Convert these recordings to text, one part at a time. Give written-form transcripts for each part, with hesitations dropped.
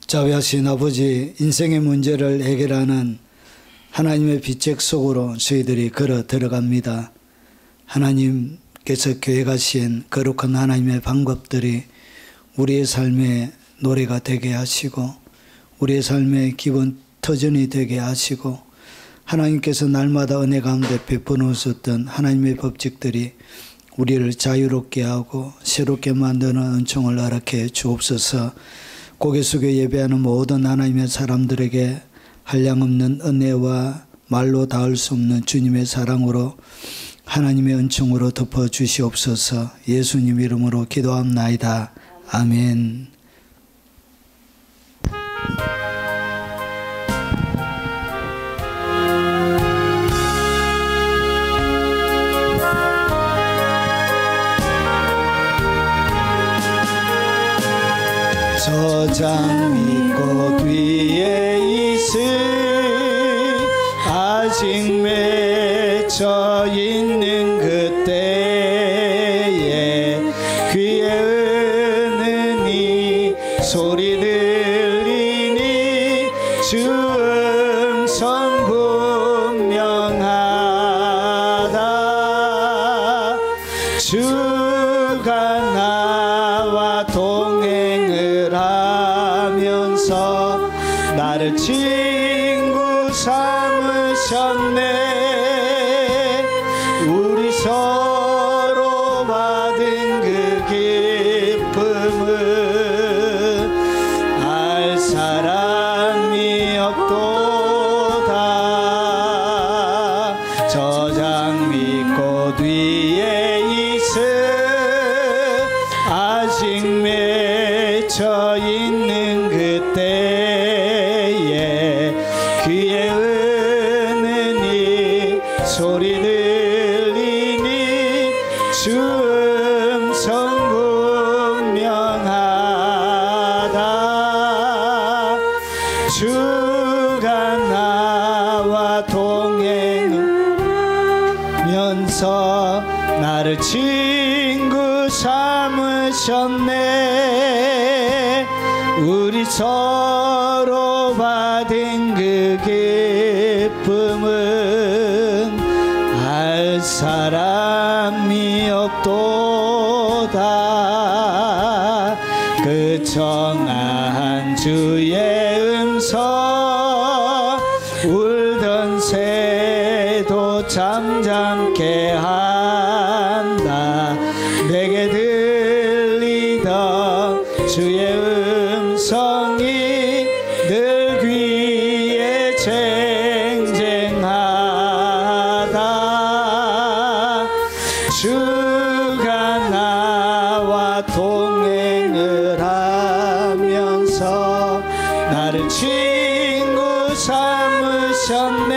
자비하신 아버지, 인생의 문제를 해결하는 하나님의 빛책 속으로 저희들이 걸어 들어갑니다. 하나님께서 교회 가신 거룩한 하나님의 방법들이 우리의 삶의 노래가 되게 하시고 우리의 삶의 기본 터전이 되게 하시고 하나님께서 날마다 은혜 가운데 베풀어 주셨던 하나님의 법칙들이 우리를 자유롭게 하고 새롭게 만드는 은총을 허락해 주옵소서. 고개 숙여 예배하는 모든 하나님의 사람들에게 한량없는 은혜와 말로 닿을 수 없는 주님의 사랑으로 하나님의 은총으로 덮어주시옵소서. 예수님 이름으로 기도합나이다. 아멘. 저장 밑꽃 위에 있을 아직 맺혀 있는 그때에 귀에 은은히 소리 들리니 주 음성 분명하다. 주가 나와 동행을 하면서 나를 친구 삼으셨네. 우리 서로 받은 그 기쁨은 알 사람이 없도다. 저장 밑꽃 위에 있을 아직 맺혀 있는 그때에 귀에 은은히 소리 들리니 주 음성 분명하다. 주가 나와 동행하면서 나를 친구 삼으셨네. 우리 서로 받은 그 기쁨은 알 사람이 없도다. 그 청아한 주의 음성 울던 새도 잠잠케 한다. 내게 들리던 주의 음성이 늘 귀에 쟁쟁하다. 주가 나와 동행을 하면서 나를 친구 삼으셨네.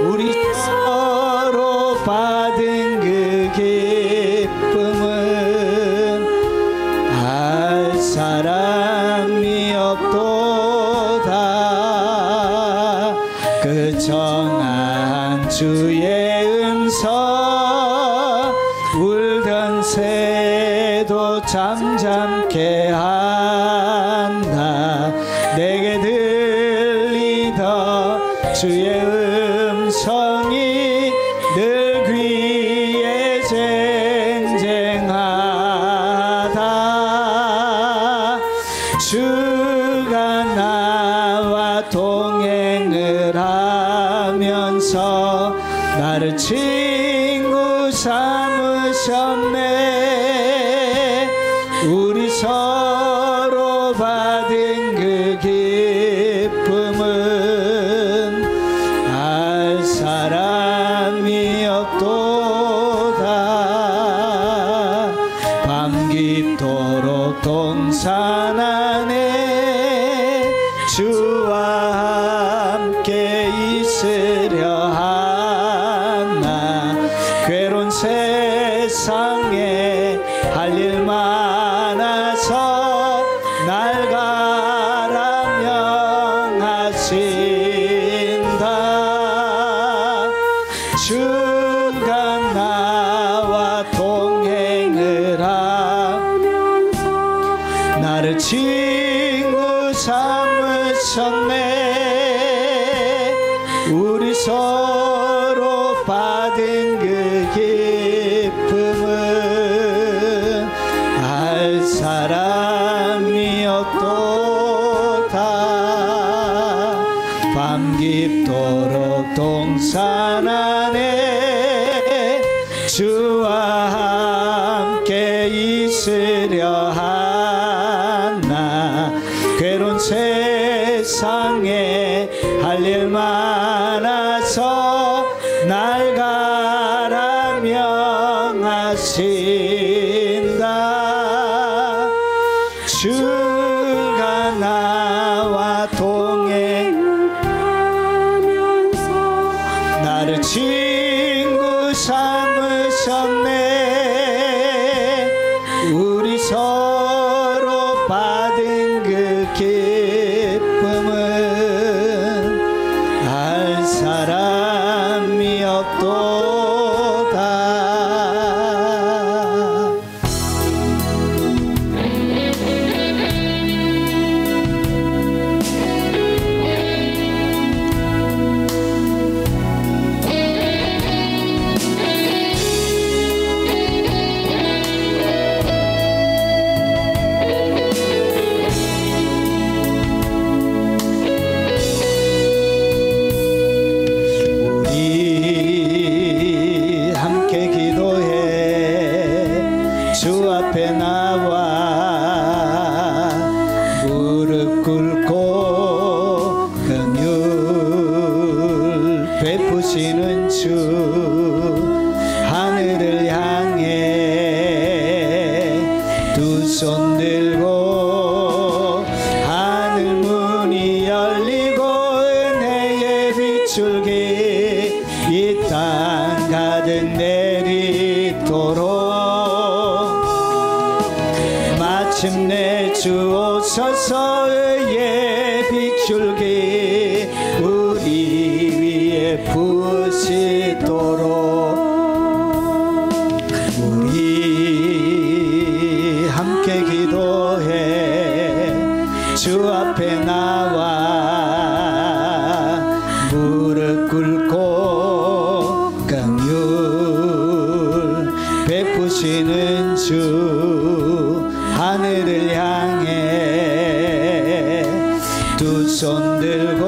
우리 서로 받은 그 기쁨은 알 사람이 없도다. 그 정한 주의 음성 울던 새도 잠잠케 한다. 내게 들리던 주의 음성이 늘 귀에 쟁쟁하다. 주가 나와 동행을 하면서 나를 친구 삼으셨네. 우리 서로 받은 그 기쁨은 알 사람이 없도다. 밤 깊도록 동산 안에 주와 함께 있으려 하나. 괴로운 세상에 할 일 많아서 날 가라 명하신다. 주가 나와 동행을 하면서 나를 친구 삼으셨네. 우리 서로 받은 그 기쁨은 알 사람이 없도다. 밤 깊도록 동산 안에 주와 함께 있으려 하나. 괴로운 세상에 할 일 많아서 날 가라 명하신다. 주가 나와 동행하면서 나를 친구 삼으셨네. 우리 서로 받은 그 기쁨은 알 사람이 없도다. 우리 함께 기도해. 주 앞에 나와 무릎 꿇고 긍휼 베푸시는 주 하늘을 향해 두 손 들고 하늘 문이 열리고 은혜의 빗줄기 이 땅 가득 내리도록 마침내 주 오셔서 의의 빗줄기 우리 위에 부으시도록 우리 함께 기도해. 주 앞에 나와 무릎 꿇고 긍휼 베푸시는 주 하늘을 향해 두 손 들고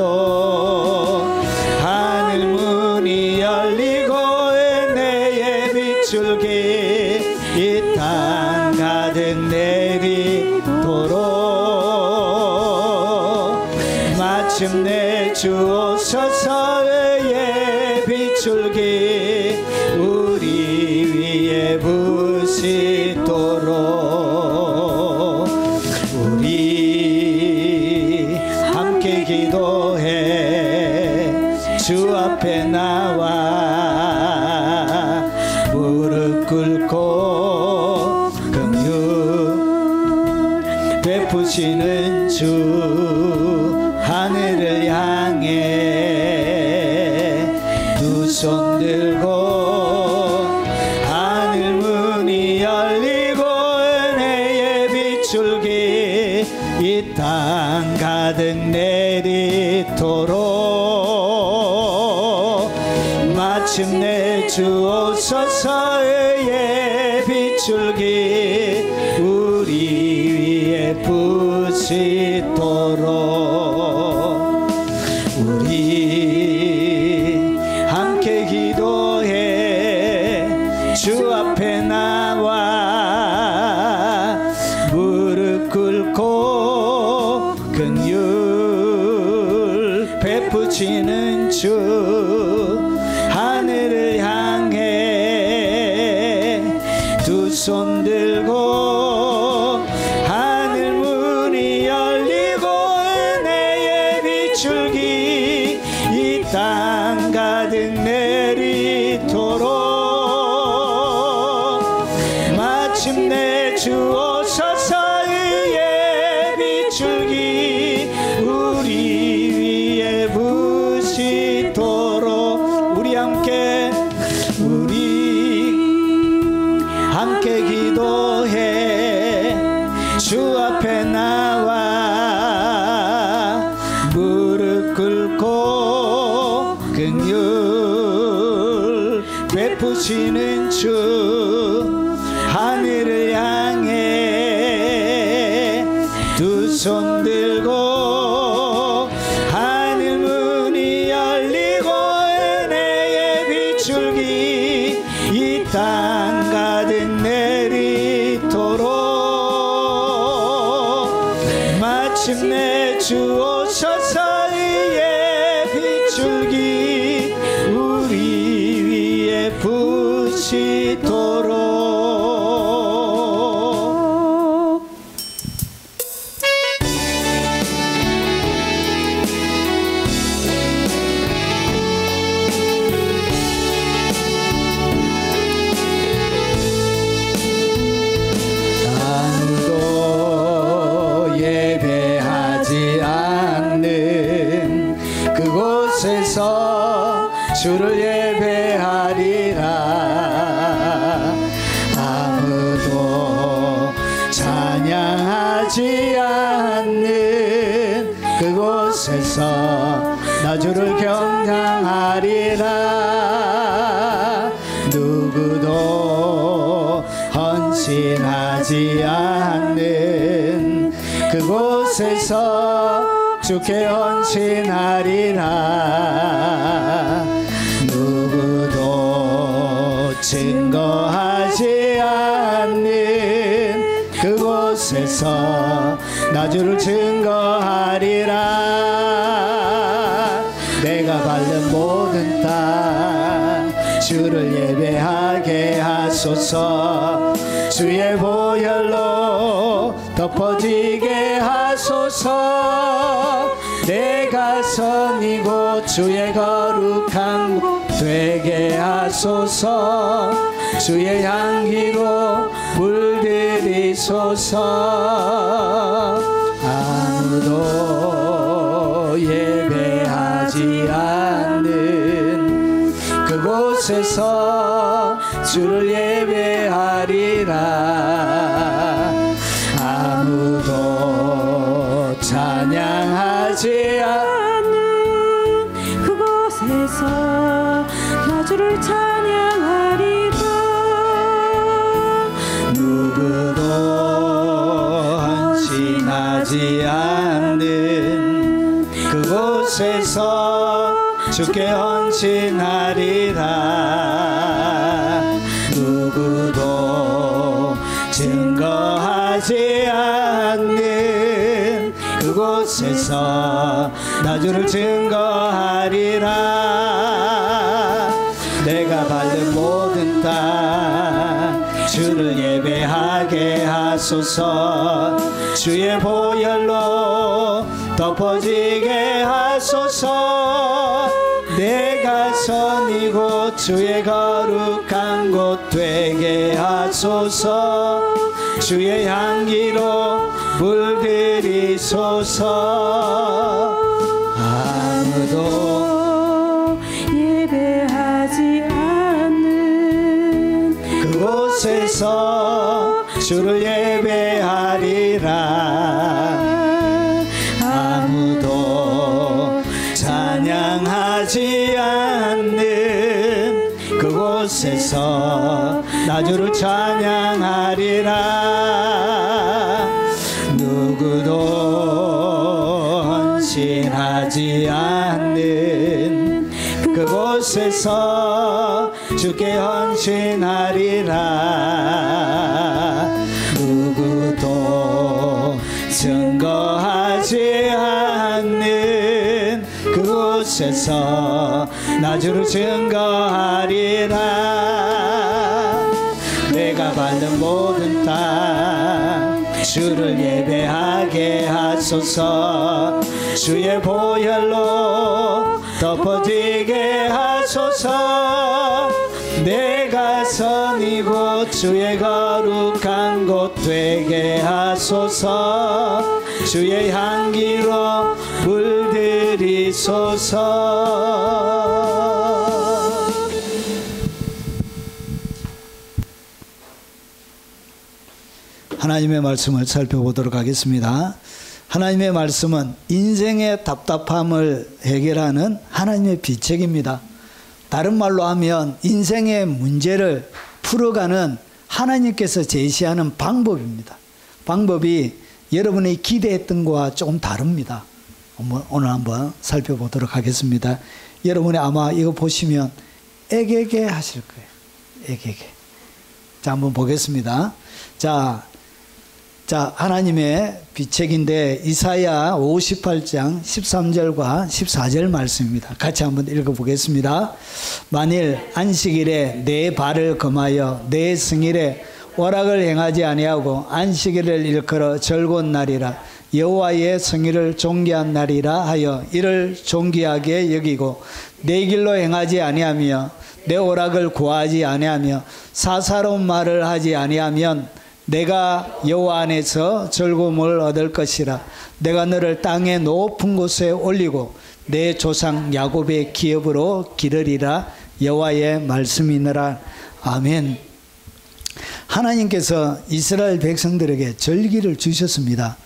하늘 문이 열리고 은혜의 빗줄기 이 땅 가득 내리도록 마침내 주 오셔서 의의 빗줄기 우리 위에 부으시도록 우리 함께 기도해. 주 앞에 나와 무릎 꿇고 긍휼 베푸시는 주 하늘을 향해 두 손 들고 하늘 문이 열리고 은혜의 빗줄기 이 땅 가득 내리도록 마침내 주 오셔서 의의 빗줄기 우리 위에 부으시도록 우리 함께 기도해. 주 앞에 나와 무릎 꿇고 긍휼 베푸시는 주 하늘을 향해 두 손 들고 하늘 문이 열리고 은혜의 빗줄기 이 땅 가득 내리도록 마침내 주 오셔서 의의 빗줄기 우리 위에 부으시도록 우리 함께 기도해. 주 앞에 나 부으시는 주 하늘을 향해 두 손 들고 하늘 문이 열리고 은혜의 빗줄기 이 땅 가득 내리도록 마침내 주 오셔서 의의 빗줄기 우리 위에 부으시도록. 아무도 예배하지 않는 그곳에서 주를 예배하리라. 아무도 찬양하지 않는 그곳에서 나 주를 경향하리라. 누구도 헌신하지 않는 그곳에서 주께 헌신하리라. 누구도 증거하지 않는 그곳에서 나 주를 증거하리라. 내가 밟는 모든 땅 주를 예배하게 하소서. 주의 보혈로 덮어지게 하소서. 내가 선 이곳 주의 거룩한 곳 되게 하소서. 주의 향기로 물들이소서. 아무도 예배하지 않는 그곳에서 주를 예배하리라. 아무도 찬양하지 않는 그곳에서 나 주를 찬양하리라. 누구도 헌신하지 않는 그곳에서 주께 헌신하리라. 누구도 증거하지 않는 그곳에서 나 주를 증거하리라. 내가 밟는 모든 땅 주를 예배하게 하소서. 주의 보혈로 덮어지게 하소서. 내가 선 이곳 주의 거룩한 곳 되게 하소서. 주의 향기로 물들이소서. 아무도 예배하지 않는 그곳에서 주를 예배하리라. 아무도 찬양하지 않는 그곳에서 나 주를 찬양하리라. 누구도 헌신하지 않는 그곳에서 주께 헌신하리라. 누구도 증거하지 않는 그곳에서 나 주를 증거하리라. 내가 밟는 모든 땅 주를 예배하게 하소서. 주의 보혈로 덮어지게 하소서. 내가 선 이곳 주의 거룩한 곳 되게 하소서. 주의 향기로 물들이소서. 하나님의 말씀을 살펴보도록 하겠습니다. 하나님의 말씀은 인생의 답답함을 해결하는 하나님의 비책입니다. 다른 말로 하면 인생의 문제를 풀어가는 하나님께서 제시하는 방법입니다. 방법이 여러분이 기대했던 것과 조금 다릅니다. 오늘 한번 살펴보도록 하겠습니다. 여러분이 아마 이거 보시면 에게게 하실 거예요. 에게게. 자, 한번 보겠습니다. 자, 하나님의 비책인데 이사야 58장 13절과 14절 말씀입니다. 같이 한번 읽어보겠습니다. 만일 안식일에 내 발을 금하여 내 승일에 오락을 행하지 아니하고 안식일을 일컬어 즐거운 날이라 여호와의 성일을 존귀한 날이라 하여 이를 존귀하게 여기고 내 길로 행하지 아니하며 내 오락을 구하지 아니하며 사사로운 말을 하지 아니하면 내가 여호와 안에서 즐거움을 얻을 것이라. 내가 너를 땅의 높은 곳에 올리고 내 조상 야곱의 기업으로 기르리라. 여호와의 말씀이니라. 아멘. 하나님께서 이스라엘 백성들에게 절기를 주셨습니다.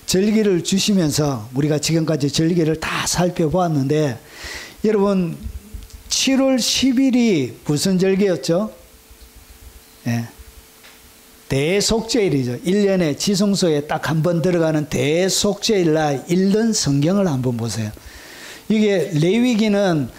절기를 주시면서 우리가 지금까지 절기를 다 살펴보았는데, 여러분 7월 10일이 무슨 절기였죠? 예. 대속죄일이죠. 1년에 지성소에 딱 한 번 들어가는 대속죄일날 읽는 성경을 한번 보세요. 이게 레위기는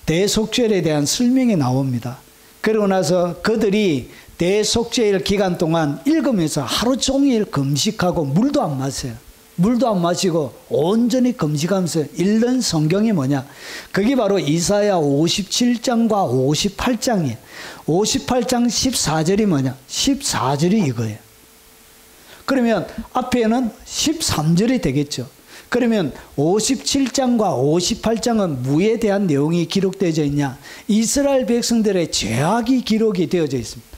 대속죄일에 대한 설명이 나옵니다. 그러고 나서 그들이 대속죄일 기간 동안 읽으면서 하루 종일 금식하고 물도 안 마셔요. 물도 안 마시고 온전히 금식하면서 읽는 성경이 뭐냐? 그게 바로 이사야 57장과 58장이에요. 58장 14절이 뭐냐? 14절이 이거예요. 그러면 앞에는 13절이 되겠죠. 그러면 57장과 58장은 무에 대한 내용이 기록되어져 있냐? 이스라엘 백성들의 죄악이 기록이 되어져 있습니다.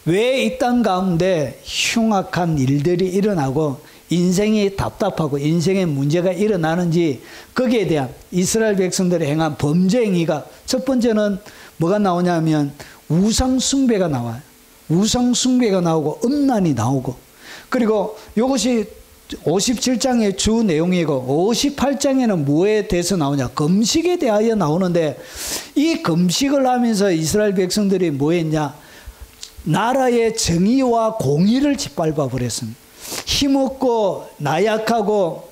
왜 이 땅 가운데 흉악한 일들이 일어나고 인생이 답답하고 인생의 문제가 일어나는지, 거기에 대한 이스라엘 백성들의 행한 범죄 행위가, 첫 번째는 뭐가 나오냐면 우상 숭배가 나와요. 우상 숭배가 나오고 음란이 나오고, 그리고 이것이 57장의 주 내용이고 58장에는 뭐에 대해서 나오냐? 금식에 대하여 나오는데, 이 금식을 하면서 이스라엘 백성들이 뭐 했냐? 나라의 정의와 공의를 짓밟아 버렸습니다. 힘없고 나약하고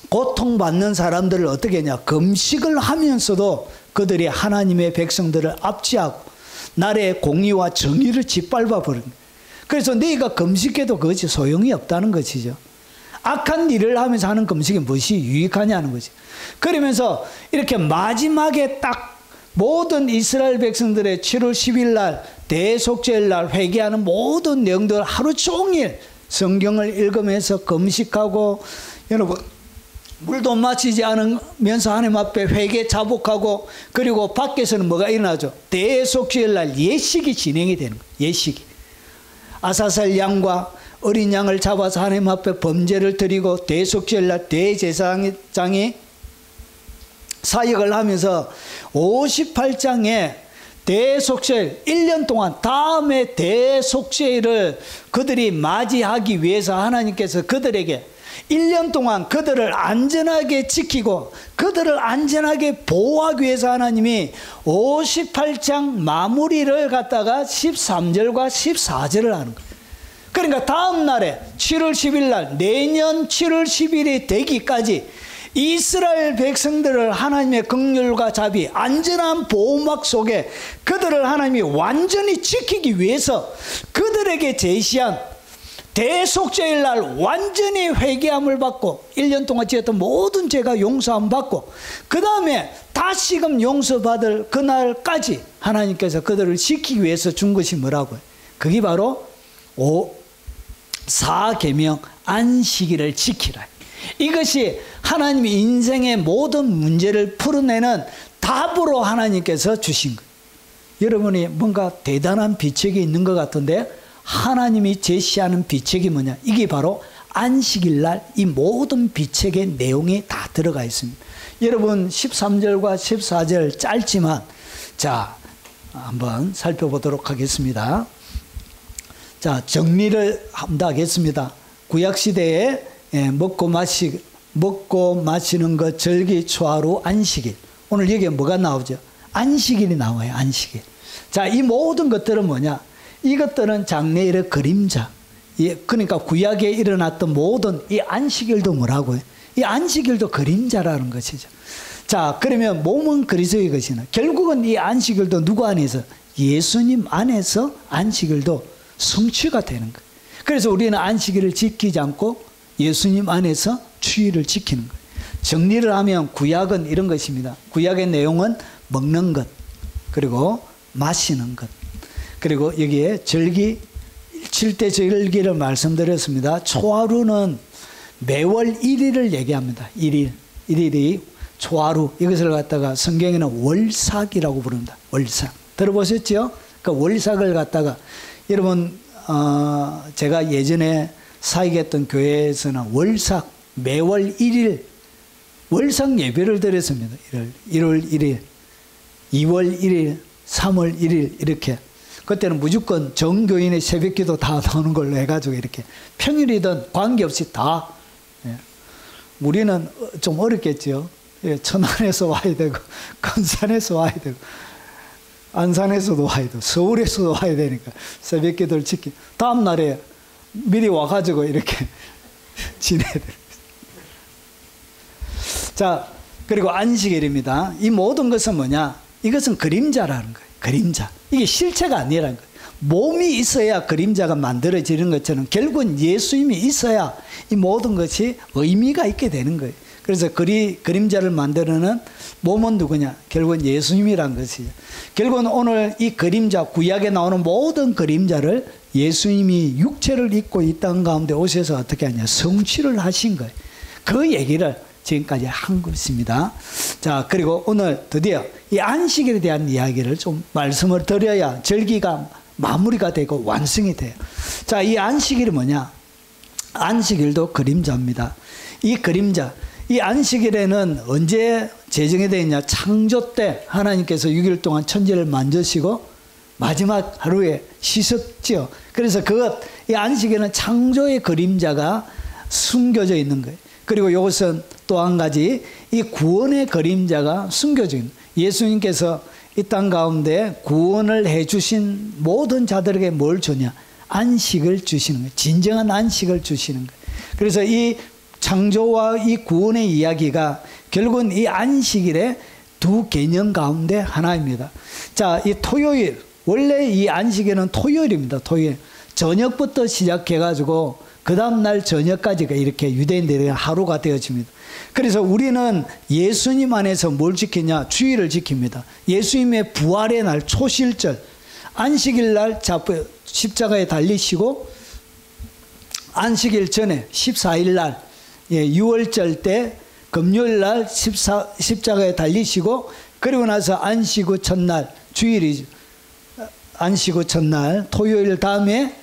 고통받는 사람들을 어떻게 했냐? 금식을 하면서도 그들이 하나님의 백성들을 압제하고 나라의 공의와 정의를 짓밟아 버립니다. 그래서 너희가 금식해도 그것이 소용이 없다는 것이죠. 악한 일을 하면서 하는 금식이 무엇이 유익하냐는 거죠. 그러면서 이렇게 마지막에 딱 모든 이스라엘 백성들의 7월 10일 날 대속죄일 날 회개하는 모든 내용들 하루 종일 성경을 읽으면서 금식하고, 여러분 물도 마시지 않으면서 하나님 앞에 회개 자복하고, 그리고 밖에서는 뭐가 일어나죠? 대속죄일 날 예식이 진행이 되는 거예요. 예식이. 아사살 양과 어린 양을 잡아서 하나님 앞에 범죄를 드리고 대속죄일 날 대제사장이 사역을 하면서 58장에 대속죄일 1년 동안 다음에 대속죄일을 그들이 맞이하기 위해서 하나님께서 그들에게 1년 동안 그들을 안전하게 지키고 그들을 안전하게 보호하기 위해서 하나님이 58장 마무리를 갖다가 13절과 14절을 하는 거예요. 그러니까 다음 날에 7월 10일 날 내년 7월 10일이 되기까지 이스라엘 백성들을 하나님의 긍휼과 자비, 안전한 보호막 속에 그들을 하나님이 완전히 지키기 위해서 그들에게 제시한 대속죄일 날 완전히 회개함을 받고 1년 동안 지었던 모든 죄가 용서함 받고, 그 다음에 다시금 용서받을 그날까지 하나님께서 그들을 지키기 위해서 준 것이 뭐라고요? 그게 바로 4계명 안식일을 지키라. 이것이 하나님이 인생의 모든 문제를 풀어내는 답으로 하나님께서 주신 거예요. 여러분이 뭔가 대단한 비책이 있는 것 같은데, 하나님이 제시하는 비책이 뭐냐? 이게 바로 안식일 날 이 모든 비책의 내용이 다 들어가 있습니다. 여러분 13절과 14절 짧지만, 자 한번 살펴보도록 하겠습니다. 자, 정리를 한다 하겠습니다. 구약시대에 먹고 마시는 것 절기 초하루 안식일. 오늘 여기에 뭐가 나오죠? 안식일이 나와요. 안식일. 자, 이 모든 것들은 뭐냐? 이것들은 장래일의 그림자. 그러니까 구약에 일어났던 모든 이 안식일도 뭐라고요? 이 안식일도 그림자라는 것이죠. 자, 그러면 몸은 그리스도의 것이나 결국은 이 안식일도 누구 안에서? 예수님 안에서 안식일도 성취가 되는 거예요. 그래서 우리는 안식일을 지키지 않고 예수님 안에서 주일을 지키는 거예요. 정리를 하면 구약은 이런 것입니다. 구약의 내용은 먹는 것, 그리고 마시는 것, 그리고 여기에 절기, 7대 절기를 말씀드렸습니다. 초하루는 매월 1일을 얘기합니다. 1일이 초하루. 이것을 갖다가 성경에는 월삭이라고 부릅니다. 월삭. 들어보셨죠? 그 월삭을 갖다가 여러분 제가 예전에 사역했던 교회에서는 월삭 매월 1일 월삭 예배를 드렸습니다. 1월 1일, 2월 1일, 3월 1일 이렇게. 그때는 무조건 정교인의 새벽기도 다 나오는 걸로 해가지고 이렇게 평일이든 관계없이 다. 예. 우리는 좀 어렵겠죠. 예, 천안에서 와야 되고 건산에서 와야 되고 안산에서도 와야 되고 서울에서도 와야 되니까 새벽기도를 지키. 다음 날에 미리 와가지고 이렇게 지내야 돼요. 자, 그리고 안식일입니다. 이 모든 것은 뭐냐? 이것은 그림자라는 거예요. 그림자. 이게 실체가 아니라는 거예요. 몸이 있어야 그림자가 만들어지는 것처럼 결국은 예수님이 있어야 이 모든 것이 의미가 있게 되는 거예요. 그래서 그림자를 만드는 몸은 누구냐? 결국은 예수님이란 것이죠. 결국은 오늘 이 그림자, 구약에 나오는 모든 그림자를 예수님이 육체를 입고 이 땅 가운데 오셔서 어떻게 하냐? 성취를 하신 거예요. 그 얘기를 지금까지 한 것입니다. 자, 그리고 오늘 드디어 이 안식일에 대한 이야기를 좀 말씀을 드려야 절기가 마무리가 되고 완성이 돼요. 자, 이 안식일이 뭐냐? 안식일도 그림자입니다. 이 그림자, 이 안식일에는 언제 제정이 되어 있냐? 창조 때 하나님께서 6일 동안 천지를 만드시고 마지막 하루에 쉬셨죠. 그래서 이 안식일은 창조의 그림자가 숨겨져 있는 거예요. 그리고 이것은 또 한 가지 이 구원의 그림자가 숨겨져 있는 거예요. 예수님께서 이 땅 가운데 구원을 해주신 모든 자들에게 뭘 주냐? 안식을 주시는 거예요. 진정한 안식을 주시는 거예요. 그래서 이 창조와 이 구원의 이야기가 결국은 이 안식일의 두 개념 가운데 하나입니다. 자, 이 토요일, 원래 이 안식일은 토요일입니다. 토요일. 저녁부터 시작해가지고 그 다음날 저녁까지가 이렇게 유대인들의 하루가 되어집니다. 그래서 우리는 예수님 안에서 뭘 지키냐? 주일을 지킵니다. 예수님의 부활의 날 초실절, 안식일 날 십자가에 달리시고 안식일 전에 14일 날, 유월절 때 금요일 날 십자가에 달리시고 그리고 나서 안식 후 첫날, 주일이죠. 안식 후 첫날, 토요일 다음에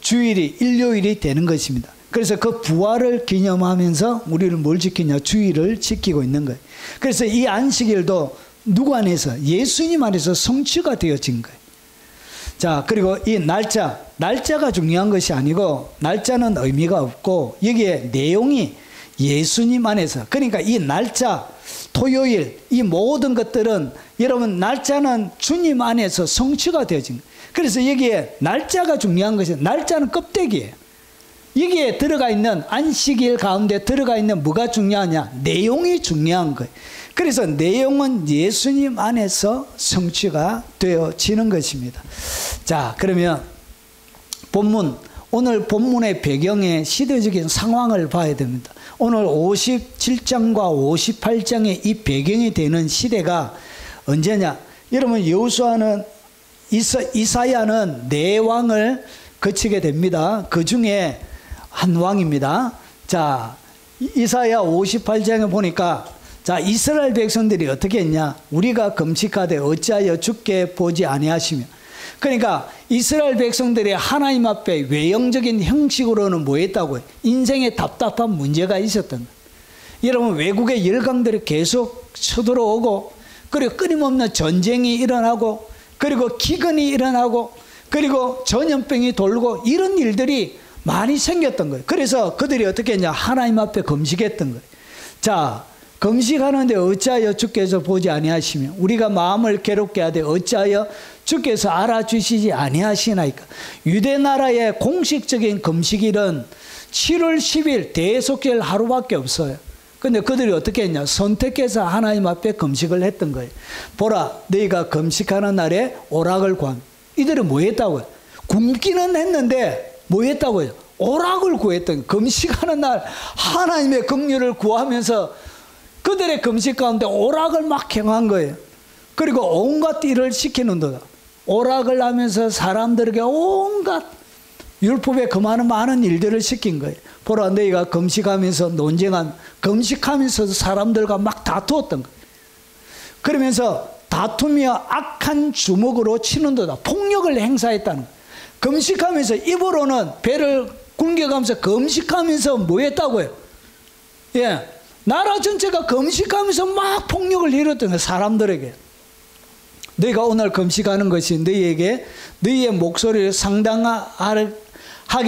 주일이 일요일이 되는 것입니다. 그래서 그 부활을 기념하면서 우리는 뭘 지키냐? 주일을 지키고 있는 거예요. 그래서 이 안식일도 누구 안에서? 예수님 안에서 성취가 되어진 거예요. 자, 그리고 이 날짜가 중요한 것이 아니고 날짜는 의미가 없고 여기에 내용이 예수님 안에서, 그러니까 이 날짜, 토요일, 이 모든 것들은 여러분 날짜는 주님 안에서 성취가 되어진 거예요. 그래서 여기에 날짜가 중요한 것이, 날짜는 껍데기예요. 여기에 들어가 있는 안식일 가운데 들어가 있는 뭐가 중요하냐? 내용이 중요한 거예요. 그래서 내용은 예수님 안에서 성취가 되어지는 것입니다. 자, 그러면 오늘 본문의 배경의 시대적인 상황을 봐야 됩니다. 오늘 57장과 58장의 이 배경이 되는 시대가 언제냐? 여러분, 여호수아는 이사야는 4왕을 거치게 됩니다. 그 중에 한 왕입니다. 자, 이사야 58장에 보니까, 자, 이스라엘 백성들이 어떻게 했냐? 우리가 금식하되 어찌하여 주께 보지 아니하시며. 그러니까 이스라엘 백성들이 하나님 앞에 외형적인 형식으로는 뭐 했다고요? 인생에 답답한 문제가 있었던 거예요. 여러분, 외국의 열강들이 계속 쳐들어오고, 그리고 끊임없는 전쟁이 일어나고, 그리고 기근이 일어나고, 그리고 전염병이 돌고, 이런 일들이 많이 생겼던 거예요. 그래서 그들이 어떻게 했냐? 하나님 앞에 금식했던 거예요. 자, 금식하는데 어찌하여 주께서 보지 아니하시며 우리가 마음을 괴롭게 하되 어찌하여 주께서 알아주시지 아니하시나이까. 유대 나라의 공식적인 금식일은 7월 10일 대속절 하루밖에 없어요. 근데 그들이 어떻게 했냐? 선택해서 하나님 앞에 금식을 했던 거예요. 보라, 너희가 금식하는 날에 오락을 구한. 이들은 뭐 했다고요? 굶기는 했는데 뭐 했다고요? 오락을 구했던. 금식하는 날 하나님의 긍휼을 구하면서 그들의 금식 가운데 오락을 막 행한 거예요. 그리고 온갖 일을 시키는도다. 오락을 하면서 사람들에게 온갖 율법에 그 많은 일들을 시킨 거예요. 보라, 너희가 금식하면서 논쟁한, 금식하면서도 사람들과 막 다투었던 거예요. 그러면서 다투며 악한 주먹으로 치는도다. 폭력을 행사했다는 거예요. 금식하면서 입으로는 배를 굶겨가면서 금식하면서 뭐 했다고요? 예, 나라 전체가 금식하면서 막 폭력을 일었던 거예요. 사람들에게. 너희가 오늘 금식하는 것이 너희에게 너희의 목소리를 상당하게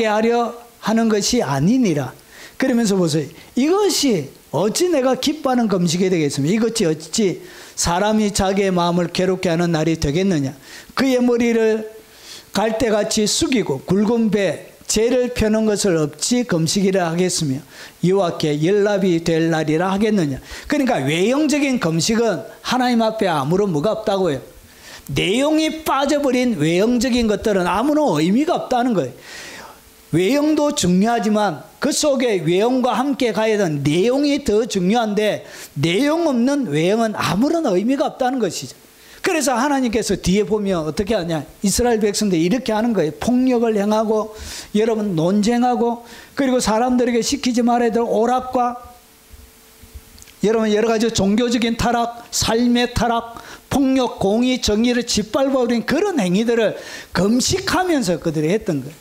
하려 하는 것이 아니니라. 그러면서 보세요. 이것이 어찌 내가 기뻐하는 금식이 되겠습니까? 이것이 어찌 사람이 자기의 마음을 괴롭게 하는 날이 되겠느냐. 그의 머리를 갈대같이 숙이고 굵은 배 죄를 펴는 것을 없이 금식이라 하겠으며 여호와께 연락이 될 날이라 하겠느냐. 그러니까 외형적인 금식은 하나님 앞에 아무런 뭐가 없다고요. 내용이 빠져버린 외형적인 것들은 아무런 의미가 없다는 거예요. 외형도 중요하지만 그 속에 외형과 함께 가야 되는 내용이 더 중요한데 내용 없는 외형은 아무런 의미가 없다는 것이죠. 그래서 하나님께서 뒤에 보면 어떻게 하냐. 이스라엘 백성들이 이렇게 하는 거예요. 폭력을 행하고 여러분 논쟁하고 그리고 사람들에게 시키지 말아야 될 오락과 여러분 여러 가지 종교적인 타락, 삶의 타락, 폭력, 공의, 정의를 짓밟아버린 그런 행위들을 금식하면서 그들이 했던 거예요.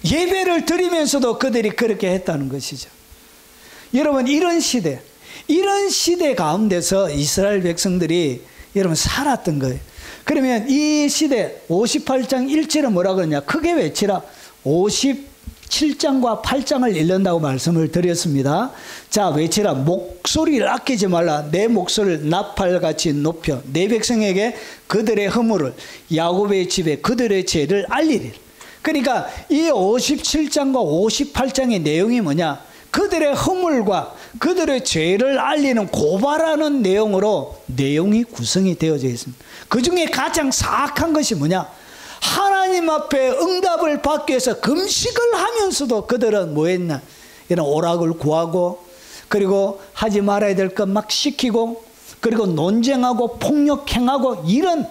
예배를 드리면서도 그들이 그렇게 했다는 것이죠. 여러분 이런 시대 가운데서 이스라엘 백성들이 여러분 살았던 거예요. 그러면 이 시대 58장 1절은 뭐라 그러냐. 크게 외치라. 57장과 8장을 읽는다고 말씀을 드렸습니다. 자, 외치라. 목소리를 아끼지 말라. 내 목소리를 나팔같이 높여 내 백성에게 그들의 허물을 야곱의 집에 그들의 죄를 알리리라. 그러니까 이 57장과 58장의 내용이 뭐냐. 그들의 허물과 그들의 죄를 알리는 고발하는 내용으로 내용이 구성이 되어져 있습니다. 그 중에 가장 사악한 것이 뭐냐. 하나님 앞에 응답을 받기 위해서 금식을 하면서도 그들은 뭐 했나. 이런 오락을 구하고 그리고 하지 말아야 될 것 막 시키고 그리고 논쟁하고 폭력행하고 이런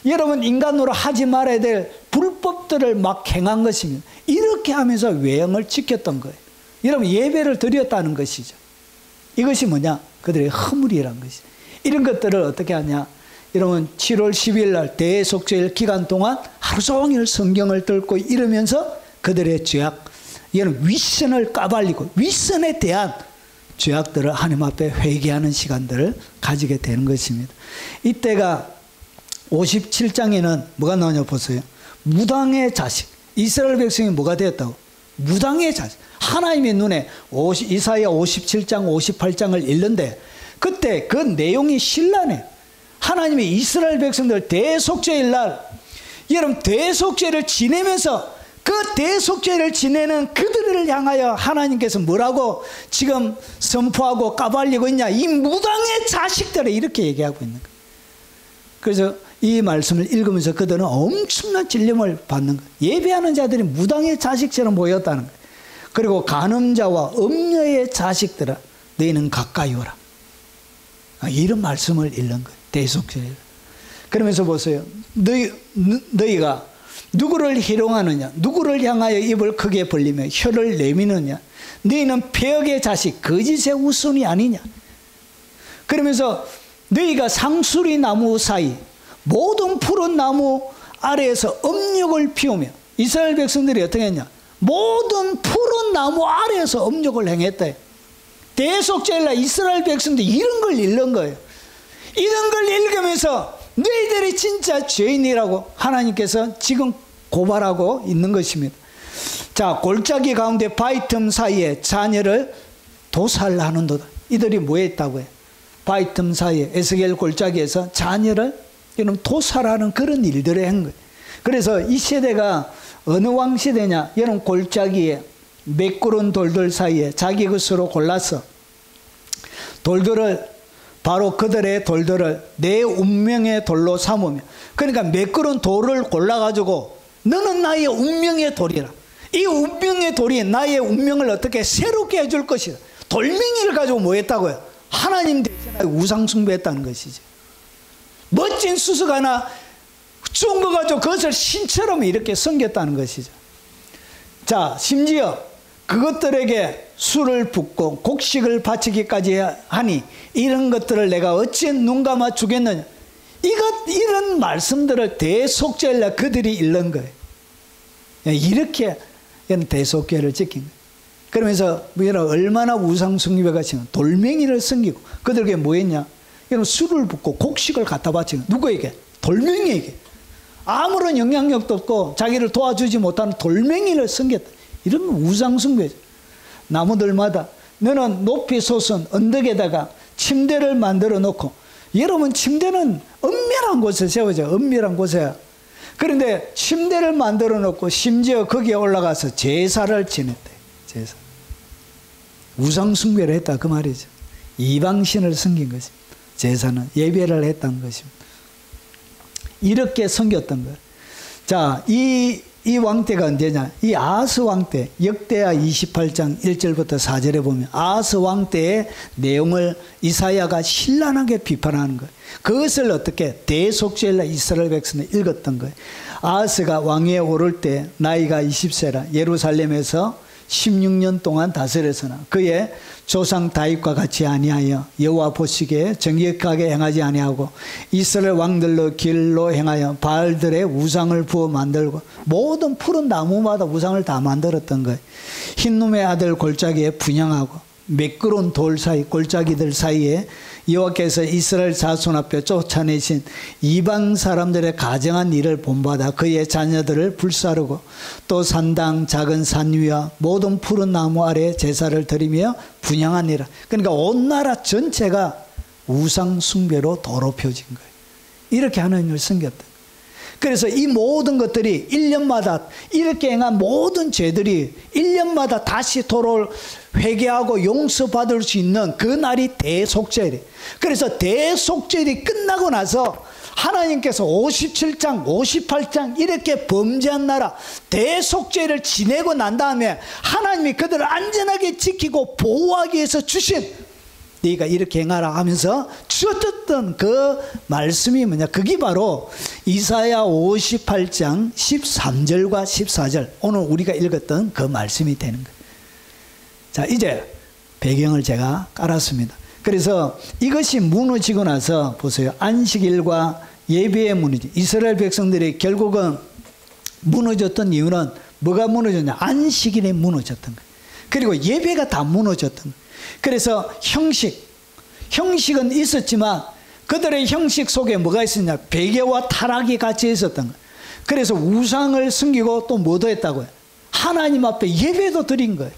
여러분 인간으로 하지 말아야 될 불법들을 막 행한 것입니다. 이렇게 하면서 외형을 지켰던 거예요. 여러분 예배를 드렸다는 것이죠. 이것이 뭐냐? 그들의 허물이라는 것이죠. 이런 것들을 어떻게 하냐? 여러분 7월 10일 날 대속죄일 기간 동안 하루 종일 성경을 들고 이러면서 그들의 죄악, 이런 윗선을 까발리고 윗선에 대한 죄악들을 하나님 앞에 회개하는 시간들을 가지게 되는 것입니다. 이때가 57장에는 뭐가 나오냐 보세요. 무당의 자식. 이스라엘 백성이 뭐가 되었다고? 무당의 자식. 하나님의 눈에 이사야 57장 58장을 읽는데 그때 그 내용이 신라네. 하나님의 이스라엘 백성들 대속죄일 날 여러분 대속죄를 지내면서 그 대속죄를 지내는 그들을 향하여 하나님께서 뭐라고 지금 선포하고 까발리고 있냐. 이 무당의 자식들을 이렇게 얘기하고 있는 거예요. 그래서 이 말씀을 읽으면서 그들은 엄청난 질림을 받는 거예요. 예배하는 자들이 무당의 자식처럼 보였다는 거예요. 그리고 간음자와 음녀의 자식들아 너희는 가까이 오라. 이런 말씀을 읽는 거예요. 대속죄를. 그러면서 보세요. 너희가 누구를 희롱하느냐, 누구를 향하여 입을 크게 벌리며 혀를 내미느냐, 너희는 폐역의 자식, 거짓의 우순이 아니냐. 그러면서 너희가 상수리 나무 사이 모든 푸른 나무 아래에서 음욕을 피우며 이스라엘 백성들이 어떻게 했냐. 모든 푸른 나무 아래에서 음욕을 행했다. 대속죄일날 이스라엘 백성들이 이런 걸 읽는 거예요. 이런 걸 읽으면서 너희들이 진짜 죄인이라고 하나님께서 지금 고발하고 있는 것입니다. 자, 골짜기 가운데 바위 틈 사이에 자녀를 도살하는도다. 이들이 뭐 했다고 해요? 바위 틈 사이에 에스겔 골짜기에서 자녀를 여러분 도살하는 그런 일들을 한 거예요. 그래서 이 세대가 어느 왕 시대냐? 여러분 골짜기에 매끄러운 돌들 사이에 자기 것으로 골라서 돌들을 바로 그들의 돌들을 내 운명의 돌로 삼으며, 그러니까 매끄러운 돌을 골라가지고 너는 나의 운명의 돌이라. 이 운명의 돌이 나의 운명을 어떻게 새롭게 해줄 것이다. 돌멩이를 가지고 뭐 했다고요? 하나님 대신에 우상 숭배했다는 것이죠. 멋진 수석 하나 준 거 가지고 그것을 신처럼 이렇게 섬겼다는 것이죠. 자, 심지어 그것들에게 술을 붓고 곡식을 바치기까지 하니 이런 것들을 내가 어찌 눈 감아 주겠느냐. 이런 말씀들을 대속죄를 그들이 읽는 거예요. 이렇게 대속죄를 지킨 거예요. 그러면서 얼마나 우상 숭배가 심한 돌멩이를 섬기고 그들에게 뭐 했냐? 술을 붓고 곡식을 갖다 바치는, 누구에게? 돌멩이에게. 아무런 영향력도 없고 자기를 도와주지 못하는 돌멩이를 섬겼다. 이런 건 우상 숭배죠. 나무들마다 너는 높이 솟은 언덕에다가 침대를 만들어 놓고, 여러분 침대는 은밀한 곳에 세워져. 은밀한 곳에. 그런데 침대를 만들어 놓고 심지어 거기에 올라가서 제사를 지냈대. 제사. 우상 숭배를 했다 그 말이죠. 이방신을 섬긴 것입니다. 제사는 예배를 했다는 것입니다. 이렇게 섬겼던 거예요. 자, 이 왕때가 언제냐? 이 아하스 왕때, 역대하 28장 1절부터 4절에 보면 아하스 왕때의 내용을 이사야가 신랄하게 비판하는 거예요. 그것을 어떻게 대속죄라 이스라엘 백성이 읽었던 거예요. 아하스가 왕위에 오를 때 나이가 20세라 예루살렘에서 16년 동안 다스렸으나 그의 조상 다윗과 같이 아니하여 여호와 보시기에 정직하게 행하지 아니하고 이스라엘 왕들로 길로 행하여 바알들의 우상을 부어 만들고 모든 푸른 나무마다 우상을 다 만들었던 거예요. 흰놈의 아들 골짜기에 분향하고 매끄러운 돌 사이 골짜기들 사이에 여호와께서 이스라엘 자손 앞에 쫓아내신 이방 사람들의 가정한 일을 본받아 그의 자녀들을 불사르고 또 산당 작은 산 위와 모든 푸른 나무 아래에 제사를 드리며 분향하니라. 그러니까 온 나라 전체가 우상 숭배로 더럽혀진 거예요. 이렇게 하나님을 섬겼다. 그래서 이 모든 것들이 1년마다 이렇게 행한 모든 죄들이 1년마다 다시 돌아올 회개하고 용서받을 수 있는 그 날이 대속죄일이에요. 그래서 대속죄일이 끝나고 나서 하나님께서 57장 58장 이렇게 범죄한 나라 대속죄를 지내고 난 다음에 하나님이 그들을 안전하게 지키고 보호하기 위해서 주신, 네가 이렇게 행하라 하면서 주었던 그 말씀이 뭐냐? 그게 바로 이사야 58장 13절과 14절, 오늘 우리가 읽었던 그 말씀이 되는 거예요. 자, 이제 배경을 제가 깔았습니다. 그래서 이것이 무너지고 나서 보세요. 안식일과 예배의 무너짐. 이스라엘 백성들이 결국은 무너졌던 이유는 뭐가 무너졌냐? 안식일에 무너졌던 거예요. 그리고 예배가 다 무너졌던 거예요. 그래서 형식은 있었지만 그들의 형식 속에 뭐가 있었냐? 베개와 타락이 같이 있었던 거예요. 그래서 우상을 섬기고 또 뭐도 했다고요? 하나님 앞에 예배도 드린 거예요.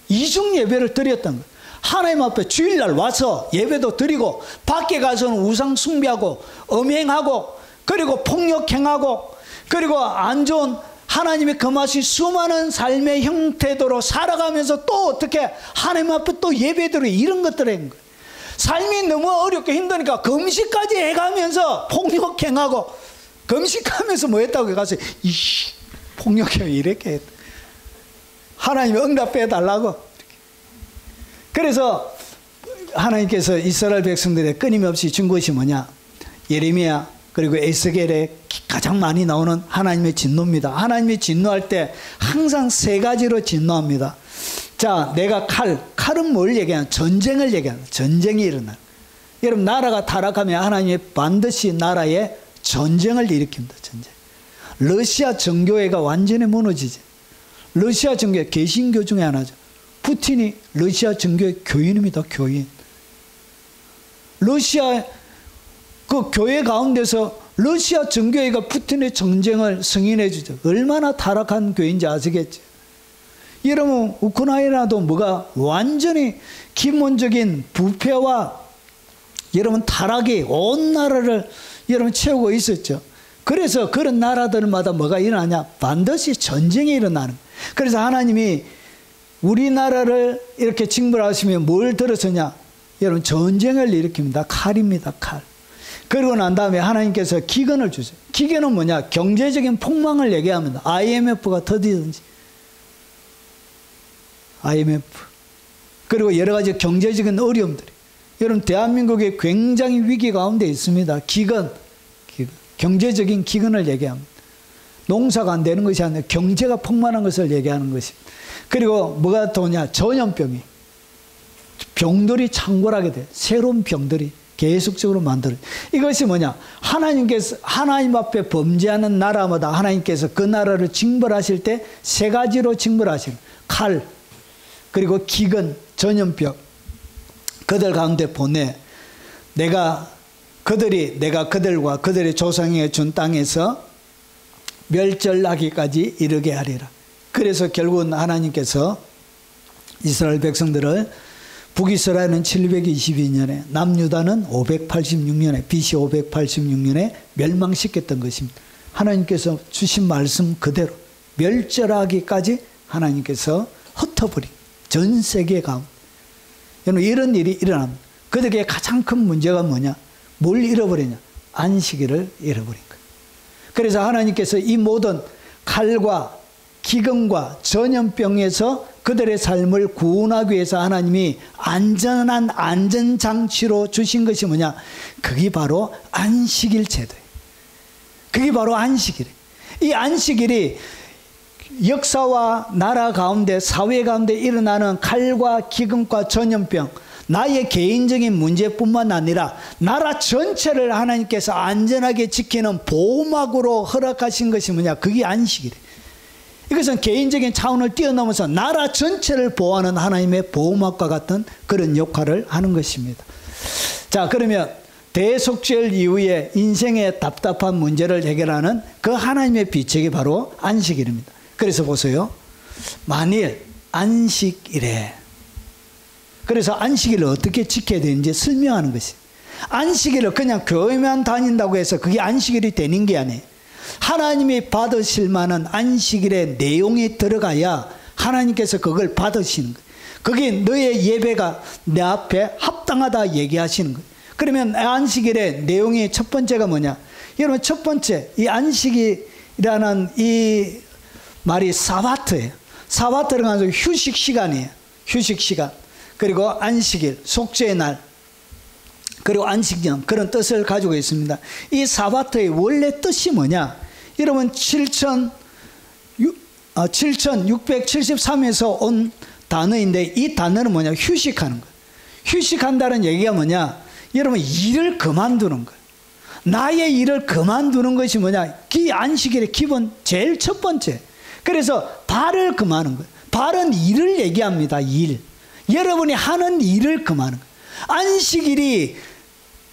이중 예배를 드렸던 거예요. 하나님 앞에 주일날 와서 예배도 드리고 밖에 가서는 우상 숭배하고 음행하고 그리고 폭력행하고 그리고 안 좋은 하나님의 금하신 수많은 삶의 형태도로 살아가면서 또 어떻게 하나님 앞에 또 예배드리고 이런 것들을 한 거예요. 삶이 너무 어렵게 힘드니까 금식까지 해가면서 폭력행하고 금식하면서 뭐 했다고 가서 폭력행 이렇게 했다. 하나님이 응답해 달라고. 그래서 하나님께서 이스라엘 백성들의 끊임없이 준 것이 뭐냐? 예레미야 그리고 에스겔에 가장 많이 나오는 하나님의 진노입니다. 하나님이 진노할 때 항상 세 가지로 진노합니다. 자, 내가 칼은 뭘 얘기하냐? 전쟁을 얘기하는, 전쟁이 일어나. 여러분, 나라가 타락하면 하나님이 반드시 나라에 전쟁을 일으킵니다. 전쟁. 러시아 정교회가 완전히 무너지지. 러시아 정교회 개신교 중에 하나죠. 푸틴이 러시아 정교회 교인입니다. 교인. 러시아 그 교회 가운데서 러시아 정교회가 푸틴의 전쟁을 승인해 주죠. 얼마나 타락한 교회인지 아시겠죠. 여러분, 우크라이나도 뭐가 완전히 기본적인 부패와 여러분 타락이 온 나라를 여러분 채우고 있었죠. 그래서 그런 나라들마다 뭐가 일어나냐? 반드시 전쟁이 일어나는. 그래서 하나님이 우리나라를 이렇게 징벌하시면 뭘 들었으냐? 여러분 전쟁을 일으킵니다. 칼입니다. 칼. 그러고 난 다음에 하나님께서 기근을 주세요. 기근은 뭐냐? 경제적인 폭망을 얘기합니다. IMF가 터지든지. IMF. 그리고 여러 가지 경제적인 어려움들이. 여러분 대한민국이 굉장히 위기 가운데 있습니다. 기근. 경제적인 기근을 얘기합니다. 농사가 안 되는 것이 아니라 경제가 폭망한 것을 얘기하는 것입니다. 그리고 뭐가 또 오냐? 전염병이. 병들이 창궐하게 돼. 새로운 병들이 계속적으로 만들어요. 이것이 뭐냐? 하나님께서 하나님 앞에 범죄하는 나라마다 하나님께서 그 나라를 징벌하실 때 세 가지로 징벌하시는 칼, 그리고 기근, 전염병. 그들 가운데 보내 내가 그들과 그들의 조상에게 준 땅에서 멸절하기까지 이르게 하리라. 그래서 결국은 하나님께서 이스라엘 백성들을 북이스라엘은 722년에 남유다는 586년에 BC 586년에 멸망시켰던 것입니다. 하나님께서 주신 말씀 그대로 멸절하기까지 하나님께서 흩어버린 전 세계 가운데. 여러분 이런 일이 일어납니다. 그들에게 가장 큰 문제가 뭐냐? 뭘 잃어버리냐? 안식일을 잃어버린 거예요. 그래서 하나님께서 이 모든 칼과 기근과 전염병에서 그들의 삶을 구원하기 위해서 하나님이 안전한 안전장치로 주신 것이 뭐냐? 그게 바로 안식일 제도예요. 그게 바로 안식일이에요. 이 안식일이 역사와 나라 가운데 사회 가운데 일어나는 칼과 기근과 전염병, 나의 개인적인 문제뿐만 아니라 나라 전체를 하나님께서 안전하게 지키는 보호막으로 허락하신 것이 뭐냐? 그게 안식일이에요. 이것은 개인적인 차원을 뛰어넘어서 나라 전체를 보호하는 하나님의 보호막과 같은 그런 역할을 하는 것입니다. 자, 그러면 대속죄 이후에 인생의 답답한 문제를 해결하는 그 하나님의 비책이 바로 안식일입니다. 그래서 보세요. 만일 안식일에, 그래서 안식일을 어떻게 지켜야 되는지 설명하는 것이에요. 안식일을 그냥 교회만 다닌다고 해서 그게 안식일이 되는 게 아니에요. 하나님이 받으실 만한 안식일의 내용이 들어가야 하나님께서 그걸 받으시는 거예요. 그게 너의 예배가 내 앞에 합당하다 얘기하시는 거예요. 그러면 안식일의 내용이 첫 번째가 뭐냐? 여러분 첫 번째, 이 안식이라는 이 말이 사바트예요. 사바트는 아주 휴식 시간이에요. 휴식 시간. 그리고 안식일, 속죄의 날, 그리고 안식년, 그런 뜻을 가지고 있습니다. 이 사바트의 원래 뜻이 뭐냐? 여러분 7673에서 온 단어인데 이 단어는 뭐냐? 휴식하는 거예요. 휴식한다는 얘기가 뭐냐? 여러분 일을 그만두는 거예요. 나의 일을 그만두는 것이 뭐냐? 이 안식일의 기본 제일 첫 번째. 그래서 발을 금하는 거예요. 발은 일을 얘기합니다. 일. 여러분이 하는 일을 금하는 거예요. 안식일이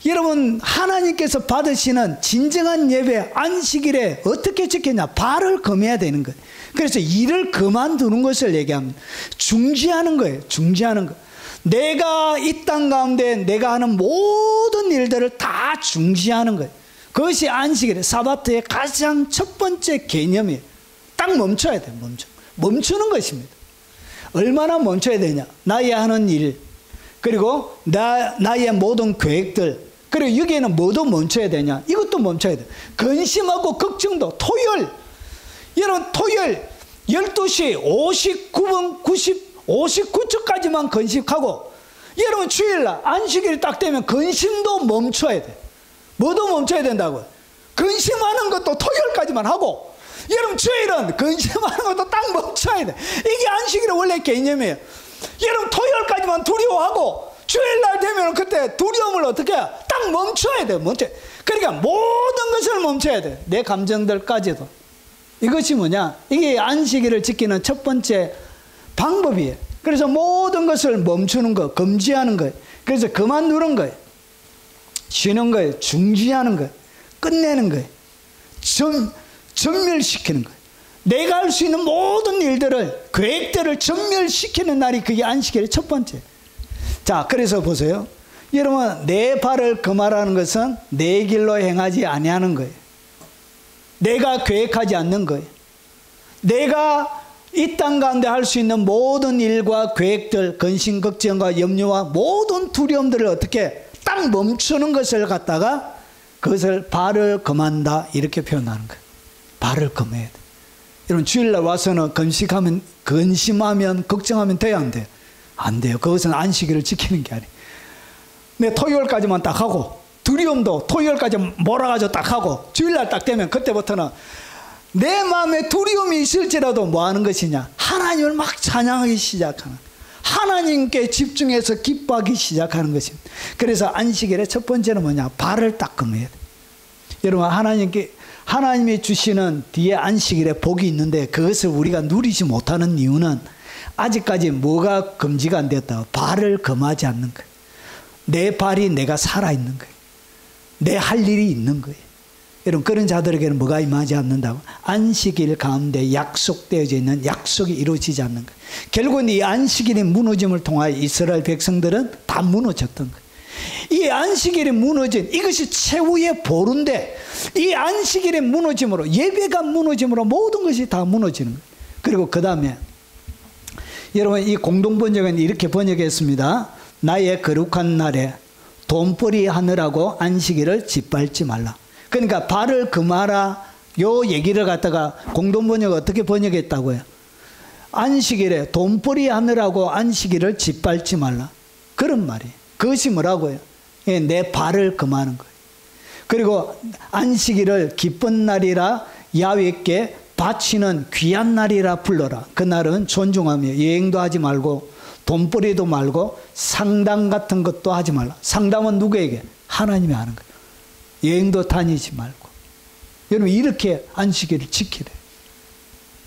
여러분 하나님께서 받으시는 진정한 예배 안식일에 어떻게 지켰냐? 발을 금해야 되는 거예요. 그래서 일을 그만두는 것을 얘기합니다. 중지하는 거예요. 중지하는 거. 내가 이 땅 가운데 내가 하는 모든 일들을 다 중지하는 거예요. 그것이 안식일의 사바트의 가장 첫 번째 개념이에요. 딱 멈춰야 돼요. 멈추는 것입니다. 얼마나 멈춰야 되냐? 나의 하는 일, 그리고 나의 모든 계획들, 그리고 여기에는 뭐도 멈춰야 되냐? 이것도 멈춰야 돼요. 근심하고 걱정도 토요일, 여러분 토요일 12시 59분 59초까지만 건식하고, 여러분 주일날 안식일이 딱 되면 근심도 멈춰야 돼. 뭐도 멈춰야 된다고요? 근심하는 것도 토요일까지만 하고, 여러분 주일은 근심하는 것도 딱 멈춰야 돼. 이게 안식일의 원래 개념이에요. 여러분 토요일까지만 두려워하고 주일날 되면 그때 두려움을 어떻게 해야? 딱 멈춰야 돼. 그러니까 모든 것을 멈춰야 돼. 내 감정들까지도. 이것이 뭐냐? 이게 안식일을 지키는 첫 번째 방법이에요. 그래서 모든 것을 멈추는 거, 금지하는 거예요. 그래서 그만두는 거예요. 쉬는 거예요. 중지하는 거예요. 끝내는 거예요. 전멸시키는 거예요. 내가 할 수 있는 모든 일들을, 계획들을 전멸시키는 날이 그게 안식일의 첫 번째. 자, 그래서 보세요. 여러분, 내 발을 금하라는 것은 내 길로 행하지 아니하는 거예요. 내가 계획하지 않는 거예요. 내가 이 땅 가운데 할 수 있는 모든 일과 계획들, 근심, 걱정과 염려와 모든 두려움들을 어떻게 딱 멈추는 것을 갖다가 그것을 발을 금한다 이렇게 표현하는 거예요. 발을 금해야 돼. 여러분, 주일날 와서는 근심하면 걱정하면 돼요, 안 돼요? 안 돼요. 그것은 안식일을 지키는 게 아니에요. 내 토요일까지만 딱 하고, 두려움도 토요일까지 몰아가지고 딱 하고, 주일날 딱 되면 그때부터는 내 마음에 두려움이 있을지라도 뭐 하는 것이냐? 하나님을 막 찬양하기 시작하는, 하나님께 집중해서 기뻐하기 시작하는 것입니다. 그래서 안식일의 첫 번째는 뭐냐? 발을 딱 금해야 돼. 여러분, 하나님이 주시는 뒤에 안식일에 복이 있는데 그것을 우리가 누리지 못하는 이유는 아직까지 뭐가 금지가 안 되었다? 발을 금하지 않는 거예요. 내 발이 내가 살아있는 거예요. 내 할 일이 있는 거예요. 여러분, 그런 자들에게는 뭐가 임하지 않는다고? 안식일 가운데 약속되어져 있는 약속이 이루어지지 않는 거예요. 결국은 이 안식일이 무너짐을 통하여 이스라엘 백성들은 다 무너졌던 거예요. 이 안식일이 무너진 이것이 최후의 보루인데, 이 안식일의 무너짐으로, 예배가 무너짐으로 모든 것이 다 무너지는 거예요. 그리고 그 다음에 여러분, 이 공동번역은 이렇게 번역했습니다. 나의 거룩한 날에 돈벌이 하느라고 안식일을 짓밟지 말라. 그러니까 발을 금하라 요 얘기를 갖다가 공동번역 어떻게 번역했다고요? 안식일에 돈벌이 하느라고 안식일을 짓밟지 말라. 그런 말이에요. 그것이 뭐라고요? 예, 내 발을 금하는 거예요. 그리고 안식일을 기쁜 날이라 야훼께 바치는 귀한 날이라 불러라. 그날은 존중하며 여행도 하지 말고 돈벌이도 말고 상담 같은 것도 하지 말라. 상담은 누구에게? 하나님이 하는 거예요. 여행도 다니지 말고. 여러분, 이렇게 안식일을 지키래.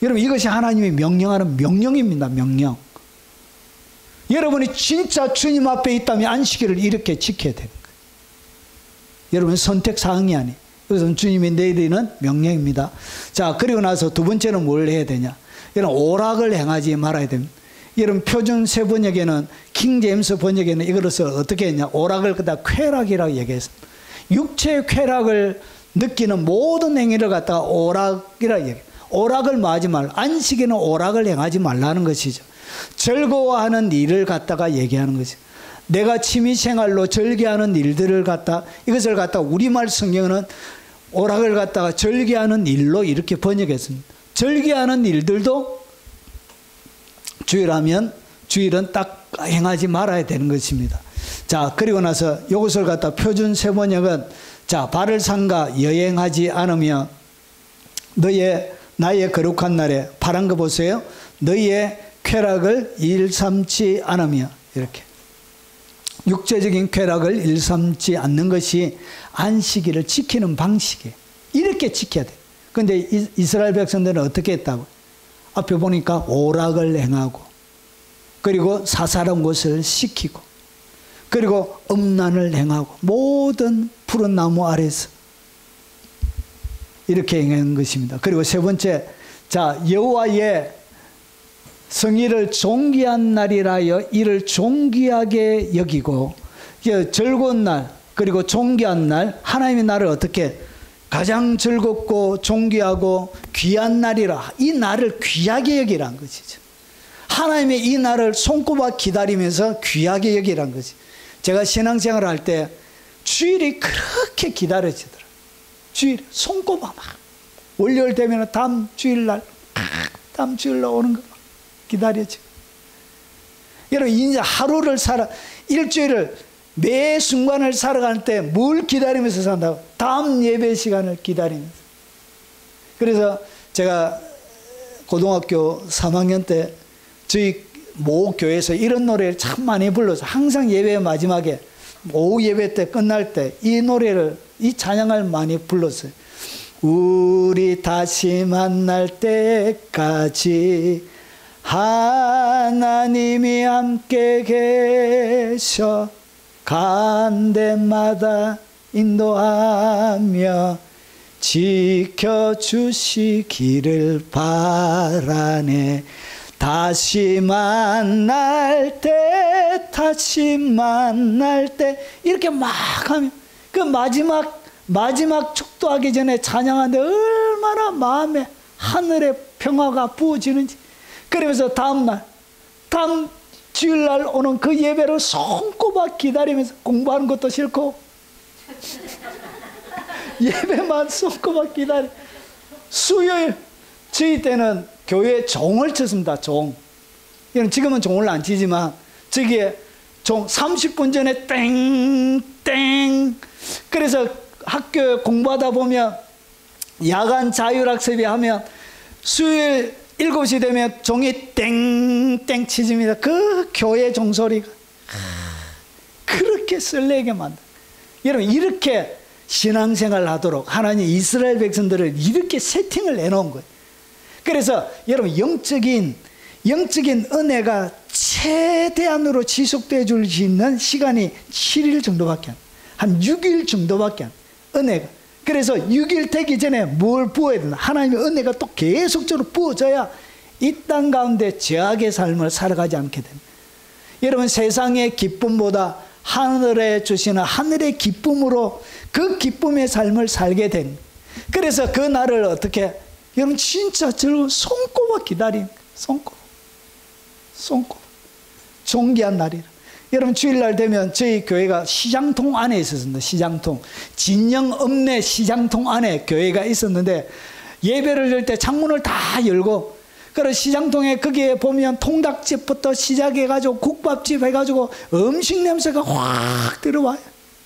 여러분, 이것이 하나님이 명령하는 명령입니다. 명령. 여러분이 진짜 주님 앞에 있다면 안식일을 이렇게 지켜야 되는 거예요. 여러분, 선택사항이 아니에요. 이것은 주님이 내리는 명령입니다. 자, 그리고 나서 두 번째는 뭘 해야 되냐? 여러분, 오락을 행하지 말아야 됩니다. 여러분, 표준 세 번역에는, 킹제임스 번역에는 이것을 어떻게 했냐? 오락을 그다 쾌락이라고 얘기했습니다. 육체의 쾌락을 느끼는 모든 행위를 갖다가 오락이라고 얘기해요. 오락을 뭐 하지 말라. 안식일은 오락을 행하지 말라는 것이죠. 즐거워하는 일을 갖다가 얘기하는 것이죠. 내가 취미생활로 즐겨하는 일들을 갖다, 이것을 갖다가 우리말 성경은 오락을 갖다가 즐겨하는 일로 이렇게 번역했습니다. 즐겨하는 일들도 주일하면 주일은 딱 행하지 말아야 되는 것입니다. 자, 그리고 나서 이것을 갖다 표준 세 번역은, 자, 발을 삼가 여행하지 않으며 나의 거룩한 날에, 파란 거 보세요. 너희의 쾌락을 일삼지 않으며, 이렇게 육체적인 쾌락을 일삼지 않는 것이 안식일을 지키는 방식이에요. 이렇게 지켜야 돼요. 그런데 이스라엘 백성들은 어떻게 했다고? 앞에 보니까 오락을 행하고, 그리고 사사로운 것을 시키고, 그리고 음란을 행하고, 모든 푸른 나무 아래서 이렇게 행하는 것입니다. 그리고 세 번째, 자, 여호와의 성일을 존귀한 날이라여 이를 존귀하게 여기고, 즐거운 날, 그리고 존귀한 날, 하나님의 날을 어떻게 가장 즐겁고 존귀하고 귀한 날이라, 이 날을 귀하게 여기라는 것이죠. 하나님의 이 날을 손꼽아 기다리면서 귀하게 여기라는 것이. 제가 신앙생활을 할 때 주일이 그렇게 기다려지더라고요. 주일 손꼽아 막 월요일 되면 다음 주일날 오는 거 기다려지고. 여러분, 이제 하루를 일주일을 매 순간을 살아갈 때 뭘 기다리면서 산다고? 다음 예배 시간을 기다리면서. 그래서 제가 고등학교 3학년 때 저희 모 교회에서 이런 노래를 참 많이 불러서 항상 예배 마지막에 오후 예배 때 끝날 때 이 노래를, 이 찬양을 많이 불렀어요. 우리 다시 만날 때까지 하나님이 함께 계셔 간 데마다 인도하며 지켜주시기를 바라네. 다시 만날 때 다시 만날 때 이렇게 막 하면 그 마지막 축도하기 전에 찬양하는데 얼마나 마음에 하늘의 평화가 부어지는지. 그러면서 다음 주일날 오는 그 예배를 손꼽아 기다리면서 공부하는 것도 싫고 예배만 손꼽아 기다리. 수요일 저희 때는 교회에 종을 쳤습니다. 종. 지금은 종을 안 치지만 저기에 종 30분 전에 땡땡. 그래서 학교에 공부하다 보면 야간 자율학습이 하면 수요일 7시 되면 종이 땡땡 치집니다. 그 교회 종소리가 그렇게 설레게 만든. 여러분 이렇게 신앙생활을 하도록 하나님 이스라엘 백성들을 이렇게 세팅을 해놓은 거예요. 그래서 여러분 영적인 은혜가 최대한으로 지속되어 줄 수 있는 시간이 7일 정도밖에 한 6일 정도밖에 은혜가. 그래서 6일 되기 전에 뭘 부어야 되나? 하나님의 은혜가 또 계속적으로 부어져야 이 땅 가운데 죄악의 삶을 살아가지 않게 됩니다. 여러분 세상의 기쁨보다 하늘에 주시는 하늘의 기쁨으로 그 기쁨의 삶을 살게 됩니다. 그래서 그 날을 어떻게 여러분 진짜 즐거워 손꼽아 기다림. 손꼽아 존귀한 날이라. 여러분 주일날 되면 저희 교회가 시장통 안에 있었습니다. 시장통 진영 읍내 시장통 안에 교회가 있었는데 예배를 열 때 창문을 다 열고 그래서 시장통에 거기에 보면 통닭집부터 시작해가지고 국밥집 해가지고 음식 냄새가 확 들어와요.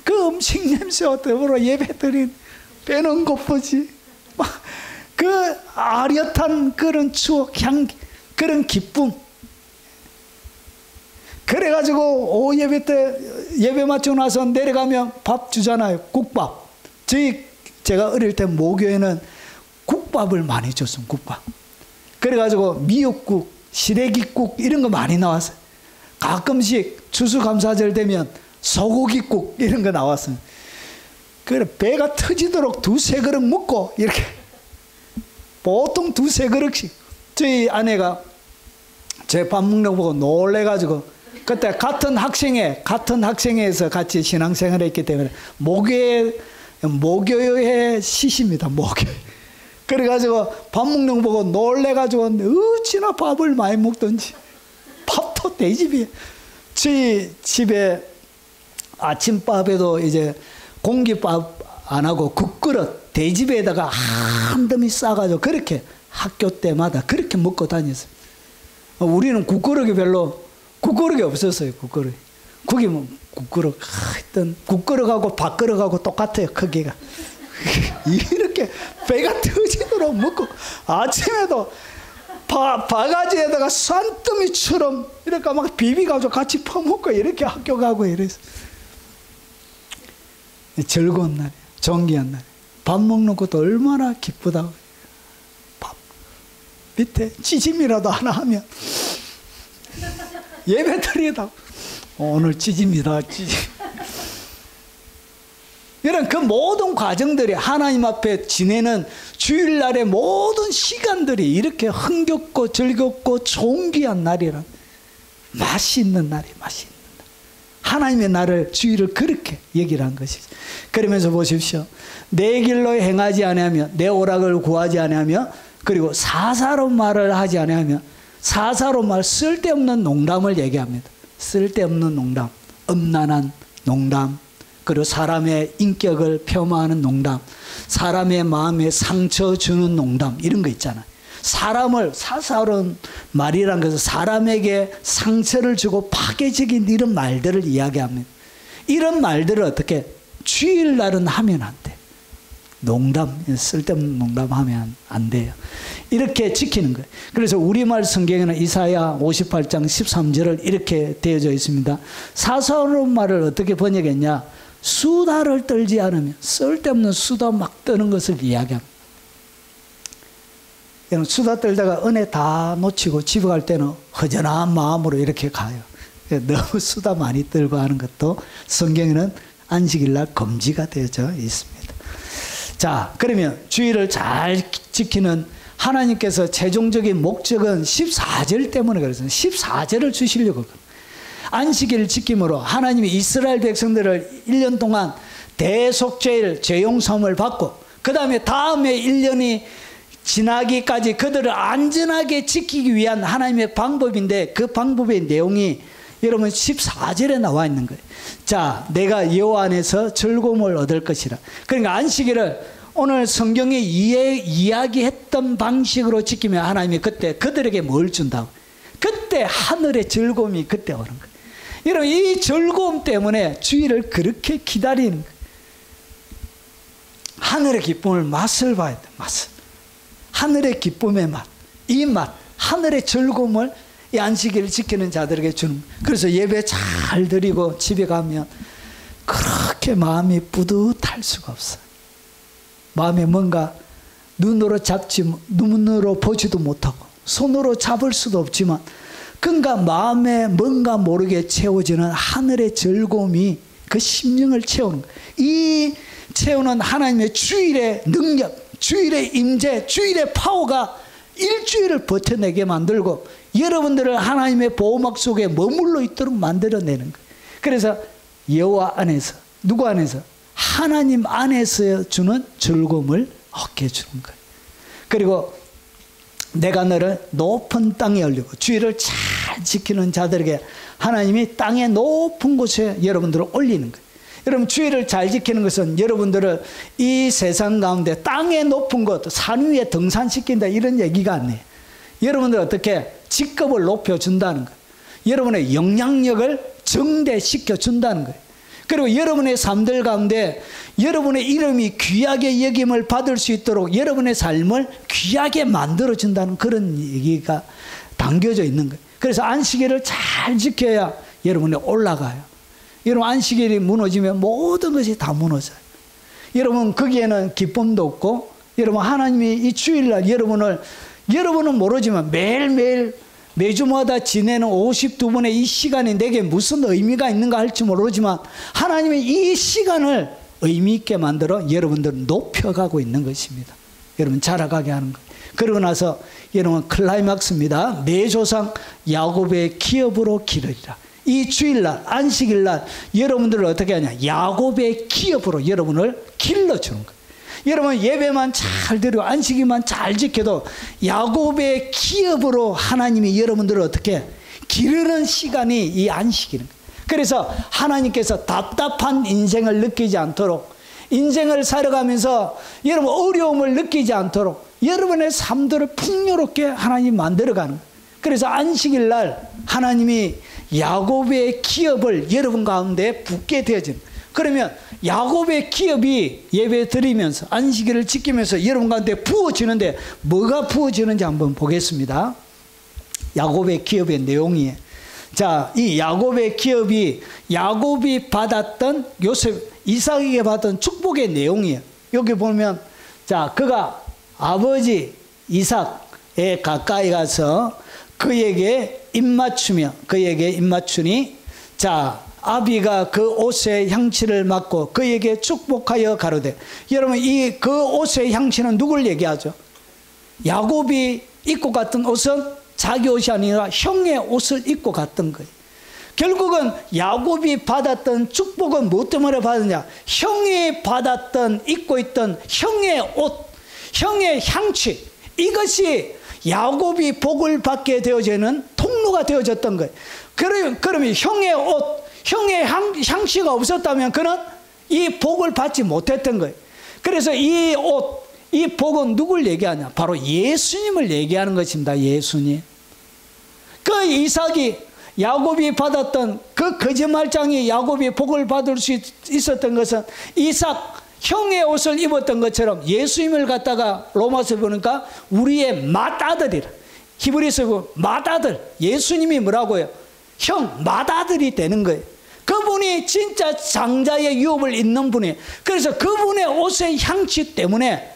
그 음식 냄새와 더불어 예배 드린 빼는 것 보지. 그 아련한 그런 추억, 향기, 그런 기쁨. 그래가지고 오후 예배 때 예배 마치고 나서 내려가면 밥 주잖아요. 국밥. 제가 어릴 때 모교에는 국밥을 많이 줬습니다. 국밥. 그래가지고 미역국, 시래기국 이런 거 많이 나왔어요. 가끔씩 추수감사절 되면 소고기국 이런 거 나왔어요. 그래 배가 터지도록 2-3 그릇 먹고 이렇게 보통 2-3 그릇씩. 저희 아내가 제 밥 먹는 거 보고 놀래가지고 그때 같은 학생회에서 같이 신앙생활을 했기 때문에 모교의 시십니다. 모교. 그래가지고 밥 먹는 거 보고 놀래가지고 어찌나 밥을 많이 먹던지. 밥도 돼지비에. 저희 집에 아침밥에도 이제 공깃밥 안 하고 국그릇 돼지배에다가 한 더미 싸가지고 그렇게 학교 때마다 그렇게 먹고 다녔어요. 우리는 국그릇이 없었어요. 국그릇. 거기 뭐 국그릇 하여튼 국그릇하고 밥그릇하고 똑같아요. 크기가. 이렇게 배가 터지도록 먹고 아침에도 바가지에다가 산더미처럼 이렇게 막 비비가지고 같이 퍼먹고 이렇게 학교 가고 이래서 즐거운 날이에요. 존귀한 날이에요. 밥 먹는 것도 얼마나 기쁘다고. 밥 밑에 찌짐이라도 하나 하면 예배 드리다 오늘 찌짐이다 찌짐. 이런 그 모든 과정들이 하나님 앞에 지내는 주일날의 모든 시간들이 이렇게 흥겹고 즐겁고 존귀한 날이라. 맛이 있는 날이 맛이 있는 날. 하나님의 날을 주일을 그렇게 얘기를 한 것이죠. 그러면서 보십시오. 내 길로 행하지 아니하며 내 오락을 구하지 아니하며 그리고 사사로운 말을 하지 아니하며 사사로운 말 쓸데없는 농담을 얘기합니다. 쓸데없는 농담, 음란한 농담, 그리고 사람의 인격을 폄하하는 농담, 사람의 마음에 상처 주는 농담 이런 거 있잖아요. 사람을 사사로운 말이란 것은 사람에게 상처를 주고 파괴적인 이런 말들을 이야기합니다. 이런 말들을 어떻게 주일날은 하면 안 돼. 농담, 쓸데없는 농담하면 안 돼요. 이렇게 지키는 거예요. 그래서 우리말 성경에는 이사야 58장 13절을 이렇게 되어져 있습니다. 사사로운 말을 어떻게 번역했냐? 수다를 떨지 않으면 쓸데없는 수다 막 떠는 것을 이야기합니다. 수다 떨다가 은혜 다 놓치고 집에 갈 때는 허전한 마음으로 이렇게 가요. 너무 수다 많이 떨고 하는 것도 성경에는 안식일날 금지가 되어져 있습니다. 자, 그러면 주일을 잘 지키는 하나님께서 최종적인 목적은 14절 때문에 그랬어요. 14절을 주시려고. 안식일을 지킴으로 하나님이 이스라엘 백성들을 1년 동안 대속죄일 죄용서함을 받고 그 다음에 1년이 지나기까지 그들을 안전하게 지키기 위한 하나님의 방법인데 그 방법의 내용이 여러분 14절에 나와 있는 거예요. 자, 내가 여호와 안에서 즐거움을 얻을 것이라. 그러니까 안식일을 오늘 성경에 이야기했던 방식으로 지키면 하나님이 그때 그들에게 뭘 준다고? 그때 하늘의 즐거움이 그때 오는 거예요. 여러분 이 즐거움 때문에 주일을 그렇게 기다리는 거예요. 하늘의 기쁨을 맛을 봐야 돼. 맛을. 하늘의 기쁨의 맛, 이 맛, 하늘의 즐거움을 이 안식일을 지키는 자들에게 주는 거예요. 그래서 예배 잘 드리고 집에 가면 그렇게 마음이 뿌듯할 수가 없어요. 마음에 뭔가 눈으로 보지도 못하고 손으로 잡을 수도 없지만 그러니까 마음에 뭔가 모르게 채워지는 하늘의 즐거움이 그 심령을 채우는 거예요. 이 채우는 하나님의 주일의 능력, 주일의 임재, 주일의 파워가 일주일을 버텨내게 만들고 여러분들을 하나님의 보호막 속에 머물러 있도록 만들어내는 거예요. 그래서 여호와 안에서, 누구 안에서? 하나님 안에서 주는 즐거움을 얻게 해주는 거예요. 그리고 내가 너를 높은 땅에 올리고 주일을 잘 지키는 자들에게 하나님이 땅의 높은 곳에 여러분들을 올리는 거예요. 여러분 주일을 잘 지키는 것은 여러분들을 이 세상 가운데 땅의 높은 곳, 산 위에 등산시킨다 이런 얘기가 아니에요. 여러분들 어떻게 직급을 높여준다는 거예요. 여러분의 영향력을 증대시켜준다는 거예요. 그리고 여러분의 삶들 가운데 여러분의 이름이 귀하게 여김을 받을 수 있도록 여러분의 삶을 귀하게 만들어준다는 그런 얘기가 담겨져 있는 거예요. 그래서 안식일을 잘 지켜야 여러분이 올라가요. 여러분 안식일이 무너지면 모든 것이 다 무너져요. 여러분 거기에는 기쁨도 없고 여러분 하나님이 이 주일날 여러분은 모르지만 매일매일 매주마다 지내는 52분의 이 시간이 내게 무슨 의미가 있는가 할지 모르지만 하나님이 이 시간을 의미 있게 만들어 여러분들을 높여가고 있는 것입니다. 여러분 자라가게 하는 거예요. 그러고 나서 여러분 클라이막스입니다. 내 조상 야곱의 기업으로 기르리라. 이 주일날 안식일날 여러분들을 어떻게 하냐? 야곱의 기업으로 여러분을 길러주는 거예요. 여러분 예배만 잘 드리고 안식일만 잘 지켜도 야곱의 기업으로 하나님이 여러분들을 어떻게 기르는 시간이 이 안식일인 거예요. 그래서 하나님께서 답답한 인생을 느끼지 않도록 인생을 살아가면서 여러분 어려움을 느끼지 않도록 여러분의 삶들을 풍요롭게 하나님 만들어가는 거예요. 그래서 안식일날 하나님이 야곱의 기업을 여러분 가운데 붓게 되어지는 거예요. 그러면 야곱의 기업이 예배 드리면서 안식일을 지키면서 여러분 가운데 부어지는데 뭐가 부어지는지 한번 보겠습니다. 야곱의 기업의 내용이에요. 자, 이 야곱의 기업이 야곱이 받았던 이삭에게 받은 축복의 내용이에요. 여기 보면 자, 그가 아버지 이삭에 가까이 가서 그에게 입맞추니 자 아비가 그 옷의 향취를 맡고 그에게 축복하여 가로되. 여러분 이 그 옷의 향취는 누굴 얘기하죠? 야곱이 입고 갔던 옷은 자기 옷이 아니라 형의 옷을 입고 갔던 거예요. 결국은 야곱이 받았던 축복은 무엇 때문에 받았냐? 형이 입고 있던 형의 옷, 형의 향취, 이것이 야곱이 복을 받게 되어지는 통로가 되어졌던 거예요. 그러면 형의 옷, 형의 향취가 없었다면 그는 이 복을 받지 못했던 거예요. 그래서 이 옷, 이 복은 누굴 얘기하냐? 바로 예수님을 얘기하는 것입니다. 예수님. 그 이삭이 야곱이 받았던 그 거짓말장이 야곱이 복을 받을 수 있었던 것은 이삭 형의 옷을 입었던 것처럼 예수님을 갖다가 로마서 보니까 우리의 맏아들이라. 히브리서 보면 맏아들. 예수님이 뭐라고요? 형, 맏아들이 되는 거예요. 그분이 진짜 장자의 유업을 잇는 분이에요. 그래서 그분의 옷의 향취 때문에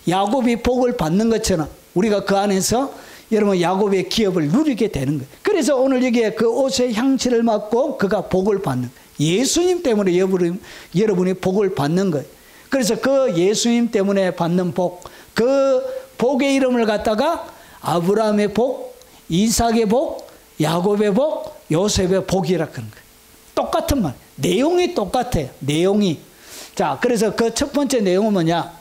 야곱이 복을 받는 것처럼 우리가 그 안에서 여러분 야곱의 기업을 누리게 되는 거예요. 그래서 오늘 여기에 그 옷의 향취를 맡고 그가 복을 받는 거예요. 예수님 때문에 여러분이 복을 받는 거예요. 그래서 그 예수님 때문에 받는 복, 그 복의 이름을 갖다가 아브라함의 복, 이삭의 복, 야곱의 복, 요셉의 복이라 그런 거예요. 똑같은 말. 내용이 똑같아요. 내용이. 자, 그래서 그 첫 번째 내용은 뭐냐?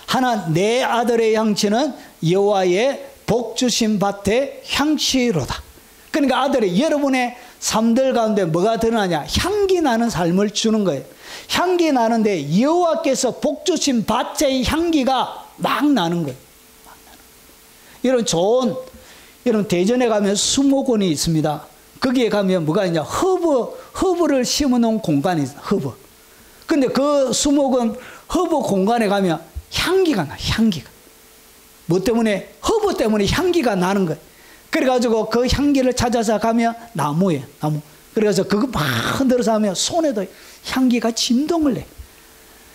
하나, 내 아들의 향취는 여호와의 복 주신 밭의 향취로다. 그러니까 아들이 여러분의 삶들 가운데 뭐가 드러나냐? 향기 나는 삶을 주는 거예요. 향기 나는데 여호와께서 복 주신 밭의 향기가 막 나는 거예요. 이런 좋은, 이런 대전에 가면 수목원이 있습니다. 거기에 가면 뭐가 있냐? 허브를 심어놓은 공간이 있어요. 허브. 근데 그 수목원 허브 공간에 가면 향기가 나, 향기가. 뭐 때문에? 허브 때문에 향기가 나는 거예요. 그래가지고 그 향기를 찾아서 가면 나무예요, 나무. 그래서 그거 막 흔들어서 하면 손에도 향기가 진동을 내.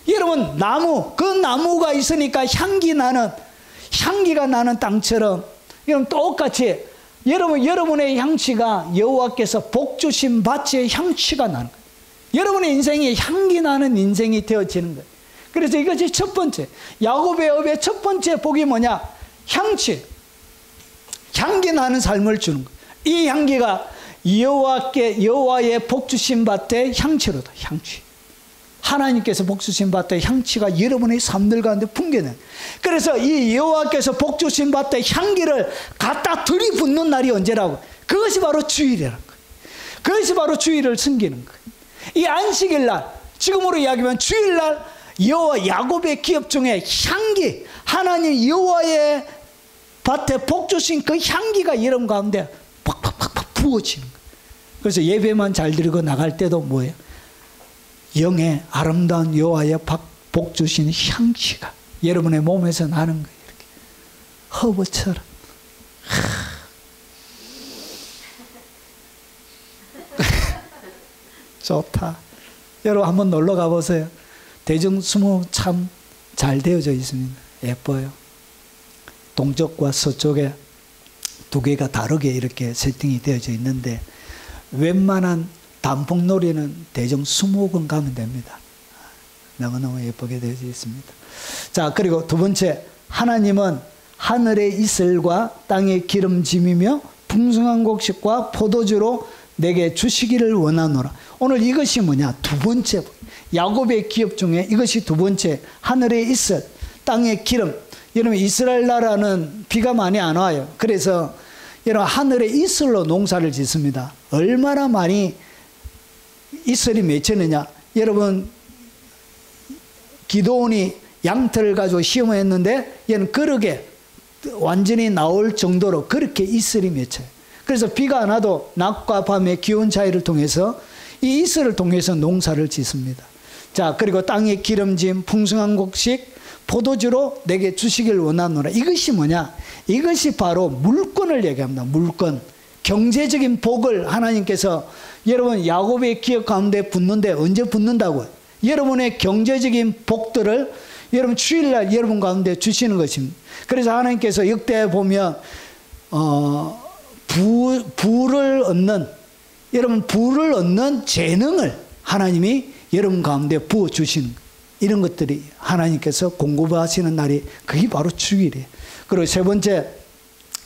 여러분, 나무, 그 나무가 있으니까 향기가 나는 땅처럼, 여러분 똑같이 여러분의 향취가 여호와께서 복 주신 밭의 향취가 나는 거예요. 여러분의 인생이 향기 나는 인생이 되어지는 거예요. 그래서 이것이 첫 번째, 야곱의 업의 첫 번째 복이 뭐냐? 향취. 향기 나는 삶을 주는 거예요. 이 향기가 여호와의 복 주신 밭의 향취로다. 향취. 하나님께서 복 주신 밭의 향취가 여러분의 삶들 가운데 풍겨내. 그래서 이 여호와께서 복 주신 밭의 향기를 갖다 들이붓는 날이 언제라고? 그것이 바로 주일이라는 거예요. 그것이 바로 주일을 섬기는 거예요. 이 안식일 날, 지금으로 이야기하면 주일 날 여호와 야곱의 기업 중에 향기, 하나님 여호와의 밭에 복 주신 그 향기가 여러분 가운데 팍팍팍팍 부어지는 거예요. 그래서 예배만 잘 드리고 나갈 때도 뭐예요? 영의 아름다운 여호와의 복 주신 향기가 여러분의 몸에서 나는 거예요. 이렇게 허브처럼. 좋다. 여러분 한번 놀러 가보세요. 대정수목 참 잘 되어져 있습니다. 예뻐요. 동쪽과 서쪽에 두 개가 다르게 이렇게 세팅이 되어져 있는데 웬만한 단풍놀이는 대정수목원 가면 됩니다. 너무너무 예쁘게 되어져 있습니다. 자, 그리고 두 번째, 하나님은 하늘의 이슬과 땅의 기름짐이며 풍성한 곡식과 포도주로 내게 주시기를 원하노라. 오늘 이것이 뭐냐? 두 번째, 야곱의 기업 중에 이것이 두 번째, 하늘의 이슬, 땅의 기름. 여러분, 이스라엘 나라는 비가 많이 안 와요. 그래서 여러분, 하늘의 이슬로 농사를 짓습니다. 얼마나 많이 이슬이 맺히느냐? 여러분, 기도원이 양털을 가지고 시험했는데 얘는 그릇에 완전히 나올 정도로 그렇게 이슬이 맺혀요. 그래서 비가 안 와도 낮과 밤의 기온 차이를 통해서 이 이슬을 통해서 농사를 짓습니다. 자, 그리고 땅의 기름짐, 풍성한 곡식, 포도주로 내게 주시길 원하노라. 이것이 뭐냐? 이것이 바로 물권을 얘기합니다. 물권. 경제적인 복을 하나님께서 여러분 야곱의 기업 가운데 붙는데 언제 붙는다고요? 여러분의 경제적인 복들을 여러분 주일날 여러분 가운데 주시는 것입니다. 그래서 하나님께서 역대에 보면 부를 얻는, 여러분 부를 얻는 재능을 하나님이 여러분 가운데 부어주시는 거예요. 이런 것들이 하나님께서 공급하시는 날이 그게 바로 주일이에요. 그리고 세 번째,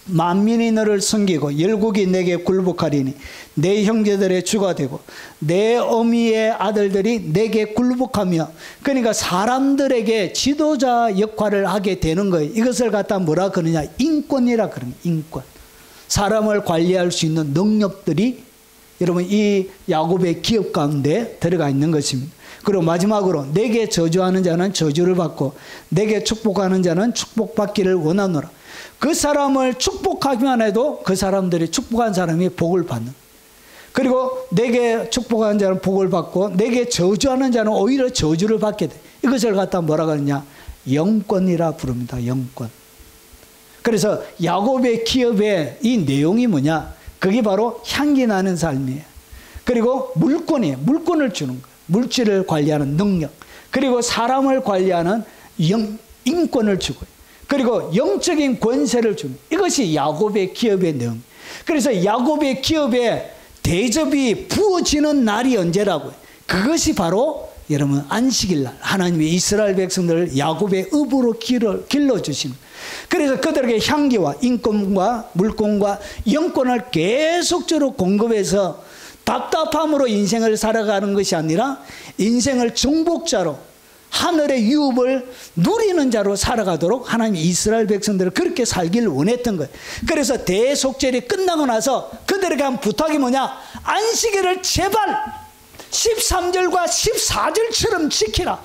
만민이 너를 섬기고 열국이 내게 굴복하리니 내 형제들의 주가 되고 내 어미의 아들들이 내게 굴복하며, 그러니까 사람들에게 지도자 역할을 하게 되는 거예요. 이것을 갖다 뭐라 그러냐? 인권이라 그러는 거예요. 인권. 사람을 관리할 수 있는 능력들이 여러분 이 야곱의 기업 가운데 들어가 있는 것입니다. 그리고 마지막으로 내게 저주하는 자는 저주를 받고 내게 축복하는 자는 축복받기를 원하노라. 그 사람을 축복하기만 해도 그 사람들이 축복한 사람이 복을 받는. 그리고 내게 축복하는 자는 복을 받고 내게 저주하는 자는 오히려 저주를 받게 돼. 이것을 갖다 뭐라 그러냐? 영권이라 부릅니다. 영권. 그래서 야곱의 기업의 이 내용이 뭐냐? 그게 바로 향기 나는 삶이에요. 그리고 물권이에요. 물권을 주는 거예요. 물질을 관리하는 능력. 그리고 사람을 관리하는 인권을 주고요. 그리고 영적인 권세를 주는, 이것이 야곱의 기업의 내용. 그래서 야곱의 기업에 대접이 부어지는 날이 언제라고요? 그것이 바로 여러분 안식일 날 하나님이 이스라엘 백성들을 야곱의 업으로 길러주시는. 그래서 그들에게 향기와 인권과 물권과 영권을 계속적으로 공급해서 답답함으로 인생을 살아가는 것이 아니라 인생을 정복자로 하늘의 유업을 누리는 자로 살아가도록 하나님이 이스라엘 백성들을 그렇게 살기를 원했던 거예요. 그래서 대속절이 끝나고 나서 그들에게 한 부탁이 뭐냐? 안식일을 제발 13절과 14절처럼 지키라.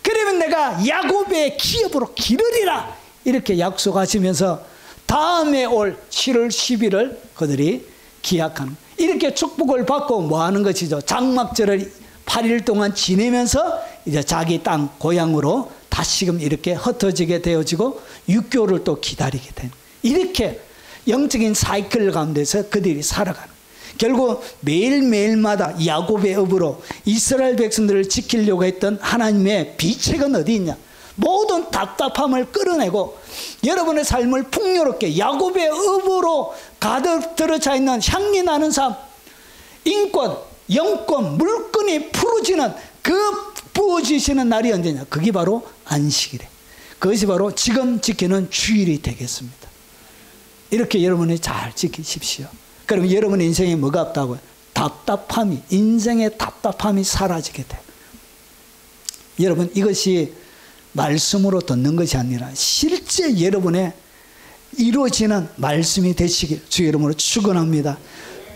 그러면 내가 야곱의 기업으로 기르리라. 이렇게 약속하시면서 다음에 올 7월 10일을 그들이 기약하는, 이렇게 축복을 받고 뭐 하는 것이죠? 장막절을 8일 동안 지내면서 이제 자기 땅 고향으로 다시금 이렇게 흩어지게 되어지고 6개월을 또 기다리게 된, 이렇게 영적인 사이클 가운데서 그들이 살아가는, 결국 매일매일마다 야곱의 업으로 이스라엘 백성들을 지키려고 했던 하나님의 비책은 어디 있냐? 모든 답답함을 끌어내고 여러분의 삶을 풍요롭게 야곱의 업으로 가득 들어차 있는 향기 나는 삶, 인권, 영권, 물건이 풀어지는 그 부어지시는 날이 언제냐? 그게 바로 안식일에, 그것이 바로 지금 지키는 주일이 되겠습니다. 이렇게 여러분이 잘 지키십시오. 그럼 여러분의 인생에 뭐가 없다고요? 답답함이, 인생의 답답함이 사라지게 돼요. 여러분, 이것이 말씀으로 듣는 것이 아니라 실제 여러분의 이루어지는 말씀이 되시길 주의 이름으로 축원합니다.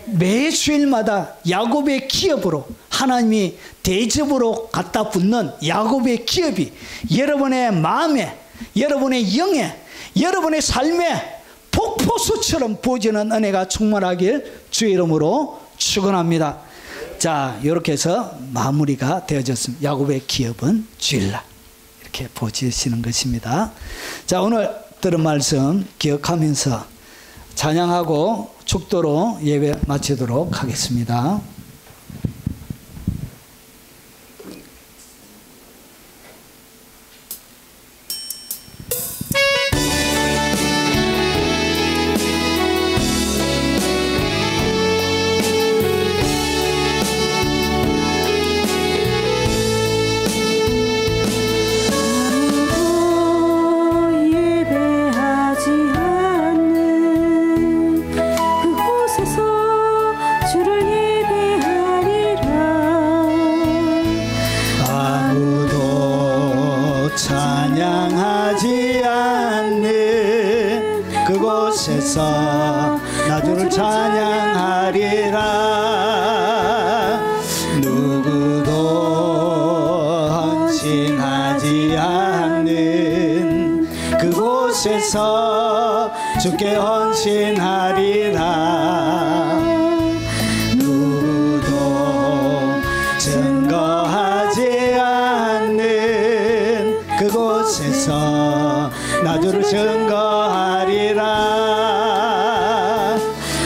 매 주일마다 야곱의 기업으로 하나님이 대접으로 갖다 붙는 야곱의 기업이 여러분의 마음에, 여러분의 영에, 여러분의 삶에 폭포수처럼 부어지는 은혜가 충만하길 주의 이름으로 축원합니다. 자, 이렇게 해서 마무리가 되어졌습니다. 야곱의 기업은 주일날 이렇게 부어지시는 것입니다. 자, 오늘 들은 말씀 기억하면서 찬양하고 축도로 예배 마치도록 하겠습니다. 나 주를 찬양하리라. 누구도 헌신하지 않는 그곳에서 주께 헌신하리라. 누구도 증거하지 않는 그곳에서 나 주를 증거하리라.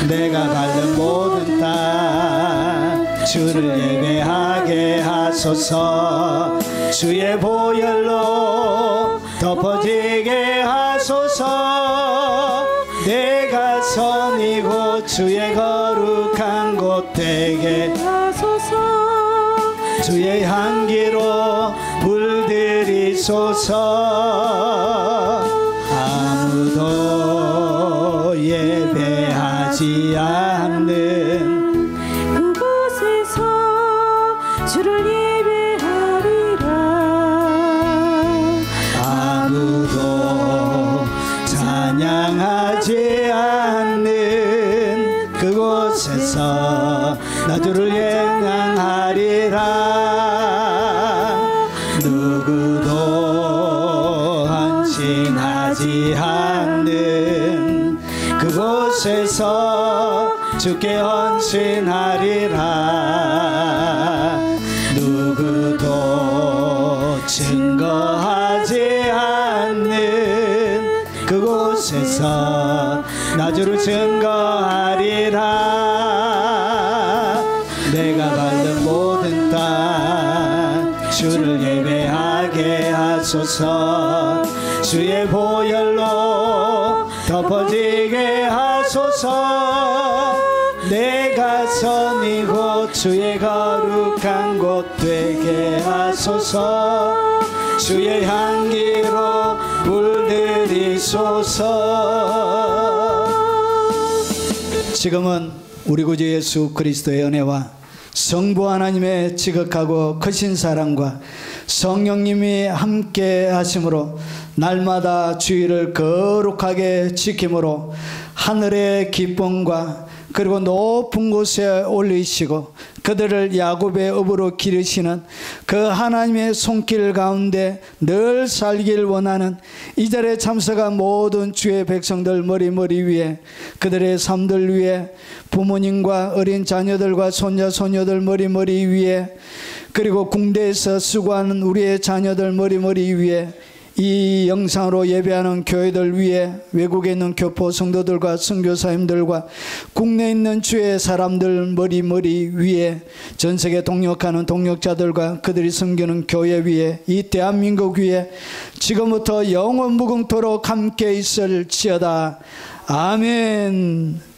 내가 밟는 모든 땅 주를 예배하게 하소서. 주의 보혈로 덮어지게 하소서. 내가 선이고 주의 거룩한 곳 되게 하소서. 주의 향기로 물들이소서. 아무도 예배하지 않는 그곳에서 주를 예배하리라. 아무도 찬양하지 않는 그곳에서 나 주를 찬양하리라. 누구도 헌신하지 않는 그곳에서 주께 헌신하리라. 누구도 증거하지 않는 그곳에서 나 주를 증거하리라. 내가 밟는 모든 땅 주를 예배하게 하소서. 주의 보혈로 덮어지게 하소서. 내가 선이고 주의 거룩한 곳 되게 하소서. 주의 향기로 물들이소서. 주옵소서. 지금은 우리 구주 예수 그리스도의 은혜와 성부 하나님의 지극하고 크신 사랑과 성령님이 함께 하심으로 날마다 주의를 거룩하게 지킴으로 하늘의 기쁨과 그리고 높은 곳에 올리시고 그들을 야곱의 업으로 기르시는 그 하나님의 손길 가운데 늘 살길 원하는 이 자리에 참석한 모든 주의 백성들 머리 위에 그들의 삶들 위에 부모님과 어린 자녀들과 손자 소녀들 머리 위에 그리고 군대에서 수고하는 우리의 자녀들 머리 위에 이 영상으로 예배하는 교회들 위에 외국에 있는 교포 성도들과 선교사님들과 국내에 있는 주의 사람들 머리 위에 전세계 동역하는 동역자들과 그들이 섬기는 교회 위에 이 대한민국 위에 지금부터 영원 무궁토록 함께 있을지어다. 아멘.